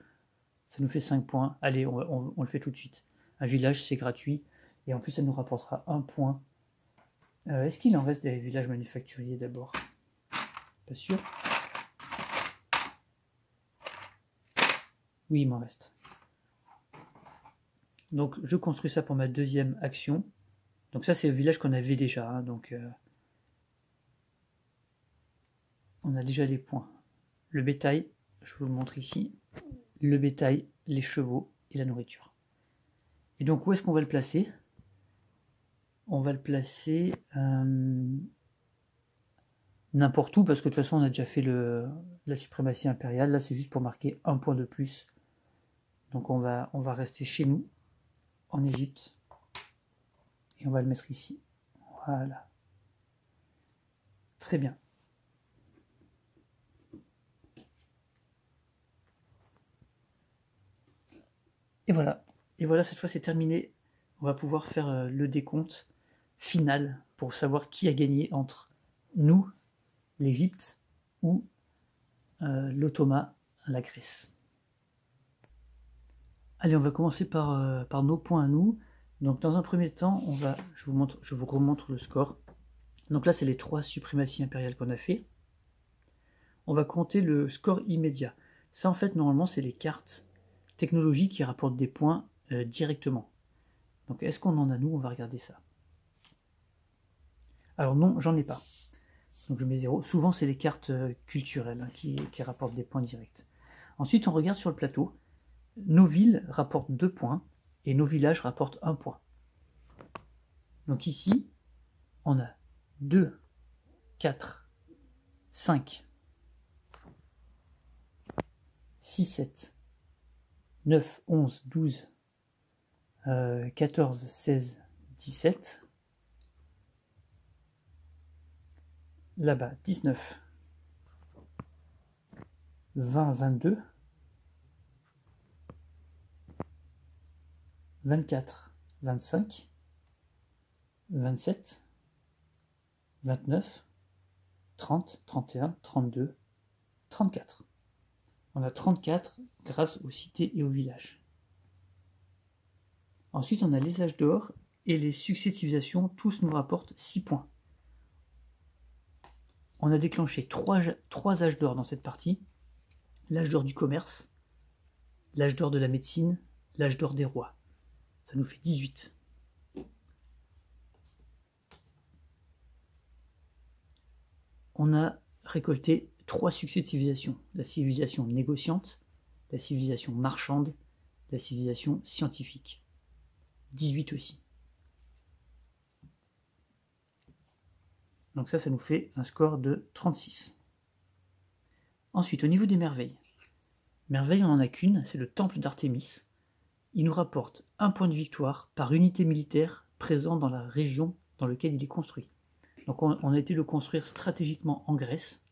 Ça nous fait 5 points. Allez, on le fait tout de suite. Un village, c'est gratuit. Et en plus, ça nous rapportera 1 point. Est-ce qu'il en reste des villages manufacturiers d'abord? Pas sûr. Oui, il m'en reste. Donc je construis ça pour ma deuxième action. Donc ça, c'est le village qu'on avait déjà. Hein, donc on a déjà les points. Le bétail, je vous le montre ici. Le bétail, les chevaux et la nourriture. Et donc où est-ce qu'on va le placer? On va le placer n'importe où, parce que de toute façon on a déjà fait la suprématie impériale. Là c'est juste pour marquer 1 point de plus. Donc on va rester chez nous, en Égypte. Et on va le mettre ici. Voilà. Très bien. Et voilà. Et voilà, cette fois c'est terminé. On va pouvoir faire le décompte final pour savoir qui a gagné entre nous, l'Égypte, ou l'Ottoman, la Grèce. Allez, on va commencer par nos points à nous. Donc dans un premier temps, je vous remontre le score. Donc là, c'est les 3 suprématies impériales qu'on a fait. On va compter le score immédiat. Ça, en fait, normalement, c'est les cartes technologiques qui rapportent des points directement. Donc est-ce qu'on en a nous? On va regarder ça. Alors non, j'en ai pas. Donc je mets 0. Souvent, c'est les cartes culturelles hein, qui rapportent des points directs. Ensuite, on regarde sur le plateau. Nos villes rapportent 2 points et nos villages rapportent 1 point. Donc ici, on a 2, 4, 5, 6, 7, 9, 11, 12, 14, 16, 17. Là-bas, 19, 20, 22, 24, 25, 27, 29, 30, 31, 32, 34. On a 34 grâce aux cités et aux villages. Ensuite, on a les âges d'or et les succès de civilisation, tous nous rapportent 6 points. On a déclenché 3 âges d'or dans cette partie. L'âge d'or du commerce, l'âge d'or de la médecine, l'âge d'or des rois. Ça nous fait 18. On a récolté 3 succès de civilisation. La civilisation négociante, la civilisation marchande, la civilisation scientifique. 18 aussi. Donc ça nous fait un score de 36. Ensuite, au niveau des merveilles. Merveille, on n'en a qu'une, c'est le temple d'Artémis. Il nous rapporte 1 point de victoire par unité militaire présent dans la région dans laquelle il est construit. Donc on a été le construire stratégiquement en Grèce.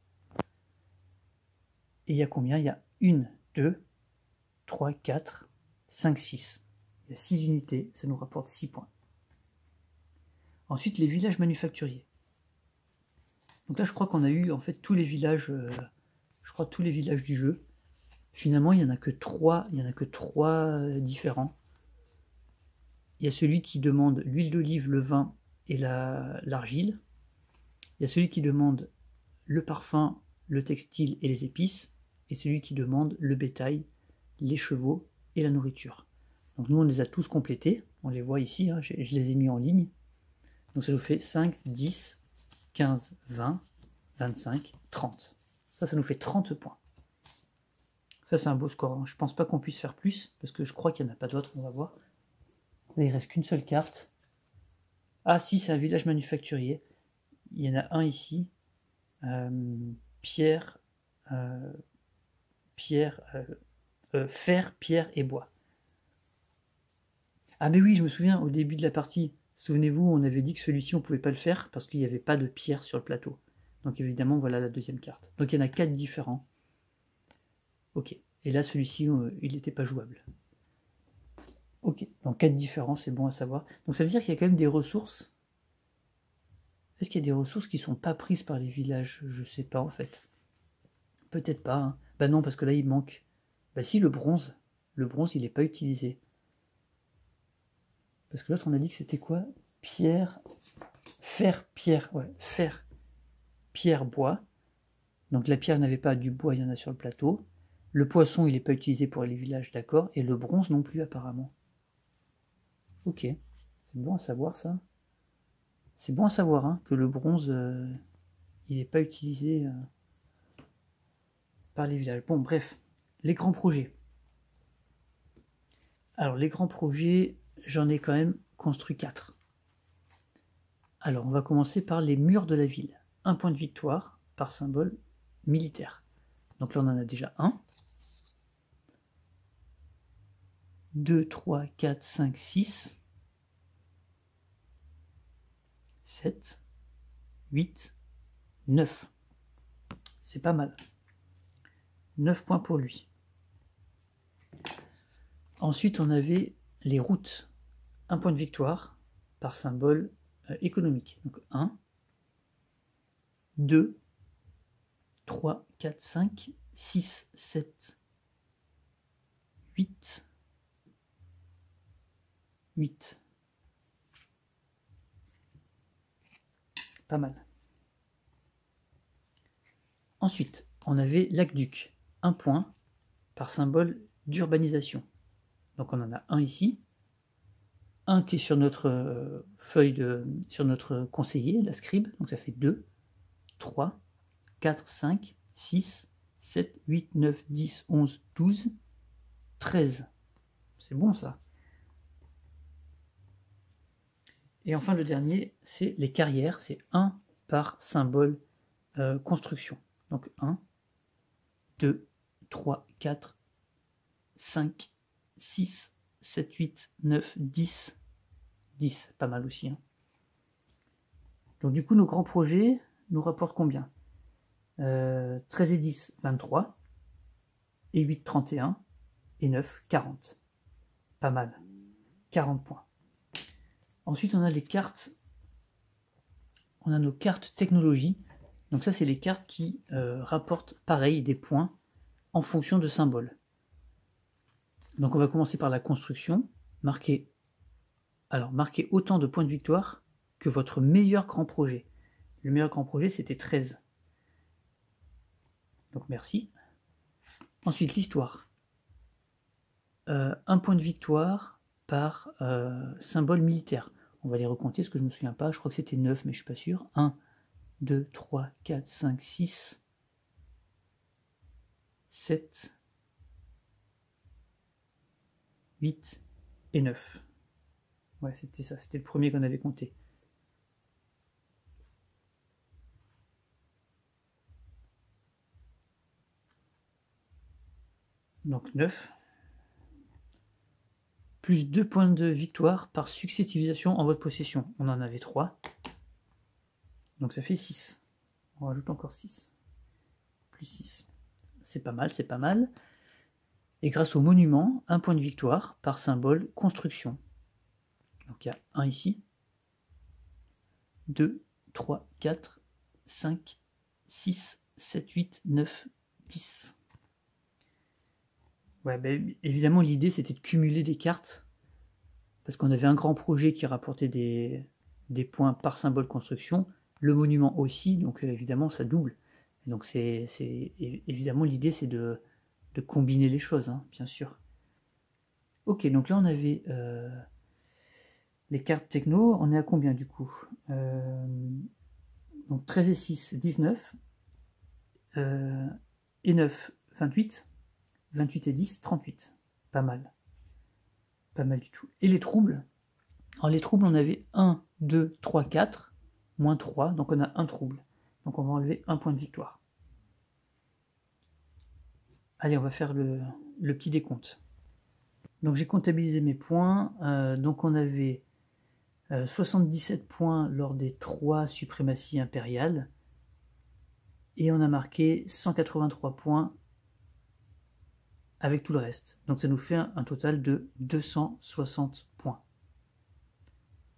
Et il y a combien? Il y a 1, 2, 3, 4, 5, 6. Il y a 6 unités, ça nous rapporte 6 points. Ensuite, les villages manufacturiers. Donc là, je crois qu'on a eu en fait tous les villages, tous les villages du jeu. Finalement, il n'y en a que trois différents. Il y a celui qui demande l'huile d'olive, le vin et l'argile. Il y a celui qui demande le parfum, le textile et les épices. Et celui qui demande le bétail, les chevaux et la nourriture. Donc nous, on les a tous complétés. On les voit ici, hein, je les ai mis en ligne. Donc ça nous fait 5, 10, 15, 20, 25, 30. Ça nous fait 30 points. Ça, c'est un beau score. Hein. Je pense pas qu'on puisse faire plus, parce que je crois qu'il n'y en a pas d'autres, on va voir. Là, il reste qu'une seule carte. Ah si, c'est un village manufacturier. Il y en a un ici. Fer, pierre et bois. Ah mais oui, je me souviens, au début de la partie, souvenez-vous, on avait dit que celui-ci, on ne pouvait pas le faire parce qu'il n'y avait pas de pierre sur le plateau. Donc évidemment, voilà la deuxième carte. Donc il y en a 4 différents. Ok, et là, celui-ci, il n'était pas jouable. Ok, donc 4 différents, c'est bon à savoir. Donc ça veut dire qu'il y a quand même des ressources. Est-ce qu'il y a des ressources qui ne sont pas prises par les villages? Je ne sais pas en fait. Peut-être pas. Hein. Bah non, parce que là, il manque. Bah si, le bronze. Le bronze, il n'est pas utilisé. Parce que l'autre, on a dit que c'était quoi? Pierre, fer, pierre, ouais, fer, pierre, bois. Donc la pierre n'avait pas, du bois, il y en a sur le plateau. Le poisson, il n'est pas utilisé pour les villages, d'accord. Et le bronze non plus, apparemment. Ok, c'est bon à savoir ça. C'est bon à savoir hein, que le bronze, il n'est pas utilisé par les villages. Bon, bref, les grands projets. Alors, les grands projets, j'en ai quand même construit 4. Alors, on va commencer par les murs de la ville. Un point de victoire par symbole militaire. Donc là, on en a déjà un. 2, 3, 4, 5, 6, 7, 8, 9. C'est pas mal. 9 points pour lui. Ensuite, on avait les routes. Un point de victoire par symbole économique. Donc 1, 2, 3, 4, 5, 6, 7, 8, 8. Pas mal. Ensuite, on avait l'aqueduc. Un point par symbole d'urbanisation. Donc on en a un ici. Un qui est sur notre feuille sur notre conseiller, la scribe. Donc ça fait 2, 3, 4, 5, 6, 7, 8, 9, 10, 11, 12, 13. C'est bon ça. Et enfin le dernier, c'est les carrières. C'est 1 par symbole construction. Donc 1, 2, 3, 4, 5, 6, 7, 8, 9, 10. 10, pas mal aussi. Hein. Donc du coup, nos grands projets nous rapportent combien 13 et 10, 23. Et 8, 31. Et 9, 40. Pas mal. 40 points. Ensuite, on a les cartes. On a nos cartes technologie. Donc ça, c'est les cartes qui rapportent pareil des points en fonction de symboles. Donc on va commencer par la construction. Marquer autant de points de victoire que votre meilleur grand projet. Le meilleur grand projet, c'était 13. Donc merci. Ensuite, l'histoire. Un point de victoire par symbole militaire. On va les recompter, parce que je ne me souviens pas. Je crois que c'était 9, mais je ne suis pas sûr. 1, 2, 3, 4, 5, 6, 7, 8 et 9. Ouais, c'était ça. C'était le premier qu'on avait compté. Donc 9. Plus 2 points de victoire par successivisation en votre possession. On en avait 3. Donc ça fait 6. On rajoute encore 6. Plus 6. C'est pas mal, c'est pas mal. Et grâce au monument, un point de victoire par symbole construction. Donc il y a 1 ici. 2, 3, 4, 5, 6, 7, 8, 9, 10. Ouais, évidemment, l'idée, c'était de cumuler des cartes, parce qu'on avait un grand projet qui rapportait des points par symbole construction, le monument aussi, donc évidemment, ça double. Et donc, évidemment, l'idée, c'est de combiner les choses, hein, bien sûr. Ok, donc là, on avait les cartes techno. On est à combien, du coup Donc, 13 et 6, 19. Et 9, 28. 28 et 10, 38. Pas mal. Pas mal du tout. Et les troubles? Alors les troubles, on avait 1, 2, 3, 4, moins 3, donc on a un trouble. Donc on va enlever un point de victoire. Allez, on va faire le petit décompte. Donc j'ai comptabilisé mes points. Donc on avait 77 points lors des 3 suprématies impériales. Et on a marqué 183 points avec tout le reste. Donc ça nous fait un total de 260 points.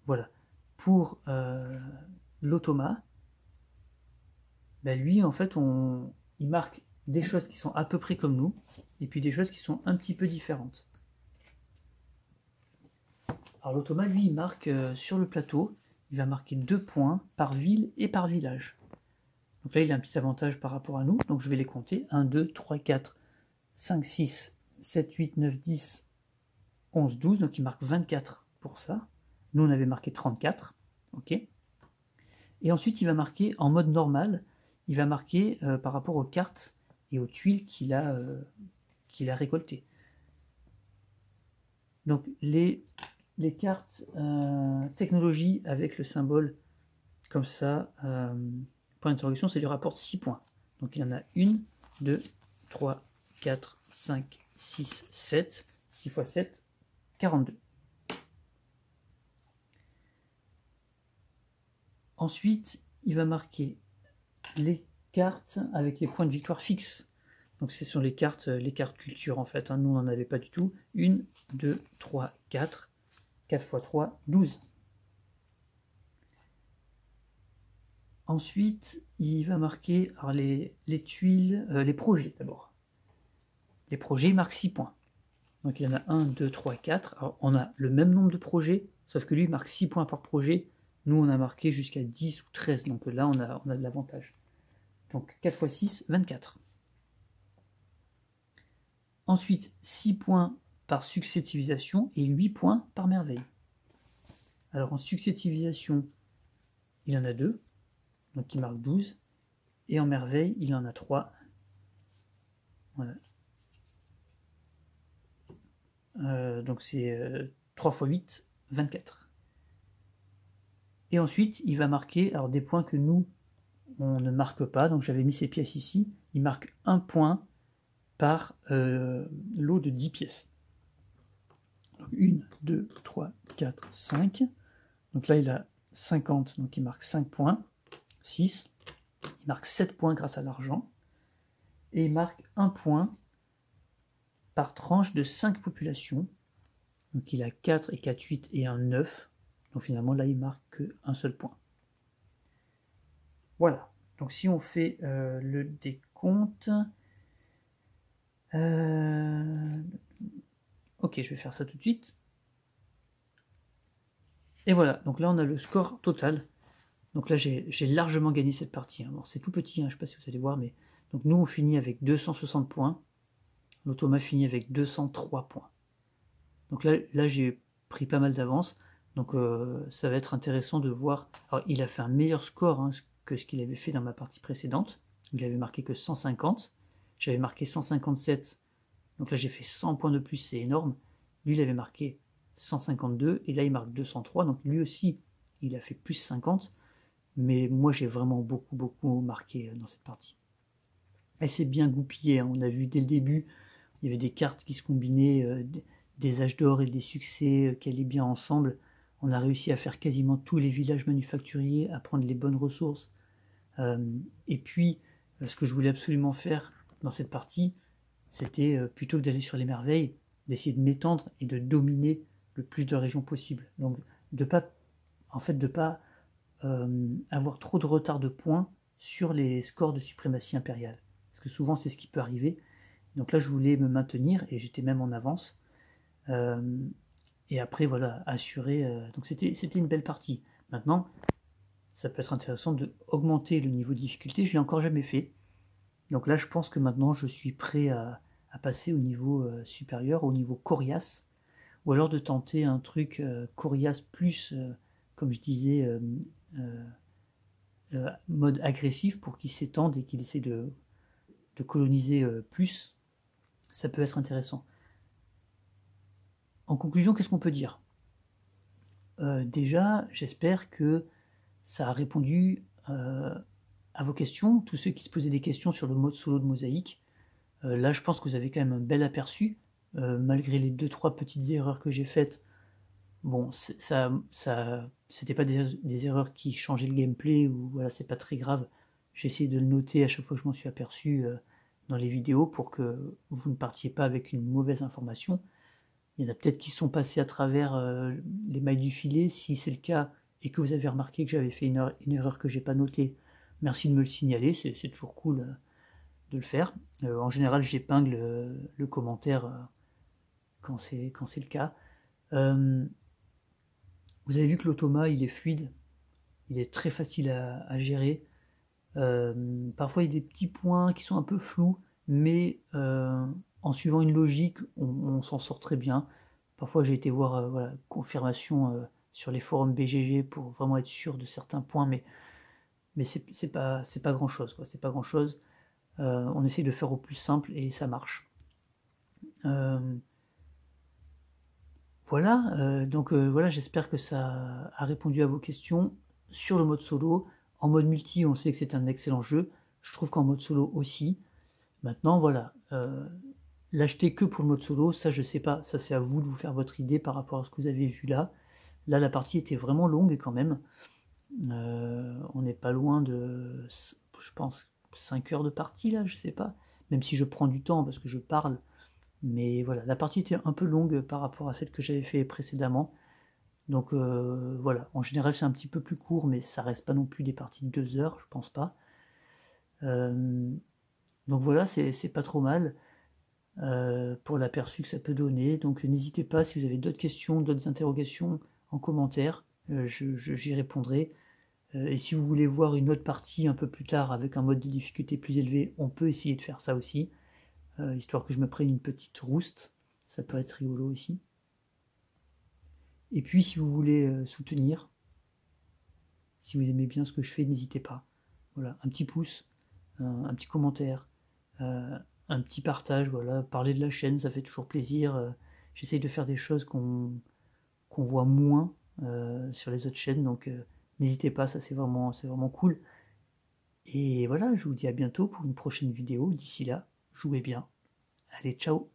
Voilà. Pour l'automa, lui, en fait, il marque des choses qui sont à peu près comme nous, et puis des choses qui sont un petit peu différentes. Alors l'automa, lui, il marque sur le plateau, il va marquer 2 points par ville et par village. Donc là, il a un petit avantage par rapport à nous, donc je vais les compter. 1, 2, 3, 4, 5, 6, 7, 8, 9, 10, 11, 12, donc il marque 24 pour ça. Nous, on avait marqué 34, ok. Et ensuite, il va marquer en mode normal, il va marquer par rapport aux cartes et aux tuiles qu'il a récoltées. Donc les cartes technologie avec le symbole comme ça, point d'interrogation, ça lui rapporte 6 points. Donc il y en a 1, 2, 3, 4, 5, 6, 7. 6 x 7, 42. Ensuite, il va marquer les cartes avec les points de victoire fixes. Donc ce sont les cartes culture en fait. Hein. Nous, on n'en avait pas du tout. 1, 2, 3, 4. 4 x 3, 12. Ensuite, il va marquer alors les tuiles, les projets d'abord. Les projets, il marque 6 points. Donc il y en a 1, 2, 3, 4. Alors on a le même nombre de projets, sauf que lui il marque 6 points par projet. Nous, on a marqué jusqu'à 10 ou 13, donc là, on a de l'avantage. Donc 4 x 6, 24. Ensuite, 6 points par succès de civilisation et 8 points par merveille. Alors en succès de civilisation, il en a 2, donc il marque 12. Et en merveille, il en a 3. Voilà. Donc c'est 3 x 8, 24. Et ensuite, il va marquer alors, des points que nous, on ne marque pas. Donc j'avais mis ces pièces ici. Il marque 1 point par lot de 10 pièces. Donc 1, 2, 3, 4, 5. Donc là, il a 50, donc il marque 5 points. 6. Il marque 7 points grâce à l'argent. Et il marque 1 point par tranche de 5 populations. Donc il a 4 et 4, 8 et un 9. Donc finalement, là, il marque qu'un seul point. Voilà. Donc si on fait le décompte... Ok, je vais faire ça tout de suite. Et voilà, donc là on a le score total. Donc là j'ai largement gagné cette partie. Bon, c'est tout petit, hein, je ne sais pas si vous allez voir, mais... Donc nous on finit avec 260 points. L'automa finit avec 203 points. Donc là j'ai pris pas mal d'avance. Donc ça va être intéressant de voir... Alors il a fait un meilleur score hein, que ce qu'il avait fait dans ma partie précédente. Il avait marqué que 150. J'avais marqué 157. Donc là j'ai fait 100 points de plus, c'est énorme. Lui il avait marqué 152 et là il marque 203. Donc lui aussi il a fait plus 50. Mais moi j'ai vraiment beaucoup marqué dans cette partie. Elle s'est bien goupillée. Hein. On a vu dès le début, il y avait des cartes qui se combinaient, des âges d'or et des succès qui allaient bien ensemble. On a réussi à faire quasiment tous les villages manufacturiers, à prendre les bonnes ressources. Et puis, ce que je voulais absolument faire dans cette partie, c'était plutôt que d'aller sur les merveilles, d'essayer de m'étendre et de dominer le plus de régions possible. Donc, de pas avoir trop de retard de points sur les scores de suprématie impériale. Parce que souvent, c'est ce qui peut arriver. Donc là, je voulais me maintenir et j'étais même en avance. Et après, voilà, assurer. Donc c'était une belle partie. Maintenant, ça peut être intéressant de augmenter le niveau de difficulté. Je l'ai encore jamais fait. Donc là, je pense que maintenant, je suis prêt à passer au niveau supérieur, au niveau coriace, ou alors de tenter un truc coriace plus, comme je disais, mode agressif pour qu'il s'étende et qu'il essaie de coloniser plus. Ça peut être intéressant. En conclusion, qu'est-ce qu'on peut dire? Déjà, j'espère que ça a répondu à vos questions, tous ceux qui se posaient des questions sur le mode solo de Mosaïque. Là, je pense que vous avez quand même un bel aperçu, malgré les 2-3 petites erreurs que j'ai faites. Bon, c'était pas des erreurs qui changeaient le gameplay, ou voilà, c'est pas très grave. J'ai essayé de le noter à chaque fois que je m'en suis aperçu dans les vidéos pour que vous ne partiez pas avec une mauvaise information. Il y en a peut-être qui sont passés à travers les mailles du filet. Si c'est le cas et que vous avez remarqué que j'avais fait une erreur que j'ai pas notée, merci de me le signaler, c'est toujours cool de le faire. En général, j'épingle le commentaire quand c'est le cas. Vous avez vu que l'automa, il est fluide, il est très facile à gérer. Parfois, il y a des petits points qui sont un peu flous, mais en suivant une logique, on s'en sort très bien. Parfois, j'ai été voir voilà, confirmation sur les forums BGG pour vraiment être sûr de certains points, mais c'est pas grand chose, quoi. C'est pas grand chose. On essaye de faire au plus simple et ça marche. Voilà, donc voilà, j'espère que ça a répondu à vos questions sur le mode solo. En mode multi, on sait que c'est un excellent jeu. Je trouve qu'en mode solo aussi. Maintenant, voilà, l'acheter que pour le mode solo, ça je sais pas, ça c'est à vous de vous faire votre idée par rapport à ce que vous avez vu là. Là, la partie était vraiment longue quand même. On n'est pas loin de, je pense, 5 heures de partie là, je sais pas. Même si je prends du temps parce que je parle. Mais voilà, la partie était un peu longue par rapport à celle que j'avais fait précédemment. Donc voilà, en général c'est un petit peu plus court, mais ça reste pas non plus des parties de 2 heures, je pense pas. Donc voilà, c'est pas trop mal pour l'aperçu que ça peut donner. Donc n'hésitez pas si vous avez d'autres questions, d'autres interrogations en commentaire, j'y répondrai. Et si vous voulez voir une autre partie un peu plus tard avec un mode de difficulté plus élevé, on peut essayer de faire ça aussi, histoire que je me prenne une petite rouste, ça peut être rigolo aussi. Et puis si vous voulez soutenir, si vous aimez bien ce que je fais, n'hésitez pas. Voilà, un petit pouce, un petit commentaire, un petit partage, voilà, parler de la chaîne, ça fait toujours plaisir. J'essaye de faire des choses qu'on voit moins sur les autres chaînes, donc n'hésitez pas, ça c'est vraiment cool. Et voilà, je vous dis à bientôt pour une prochaine vidéo. D'ici là, jouez bien. Allez, ciao!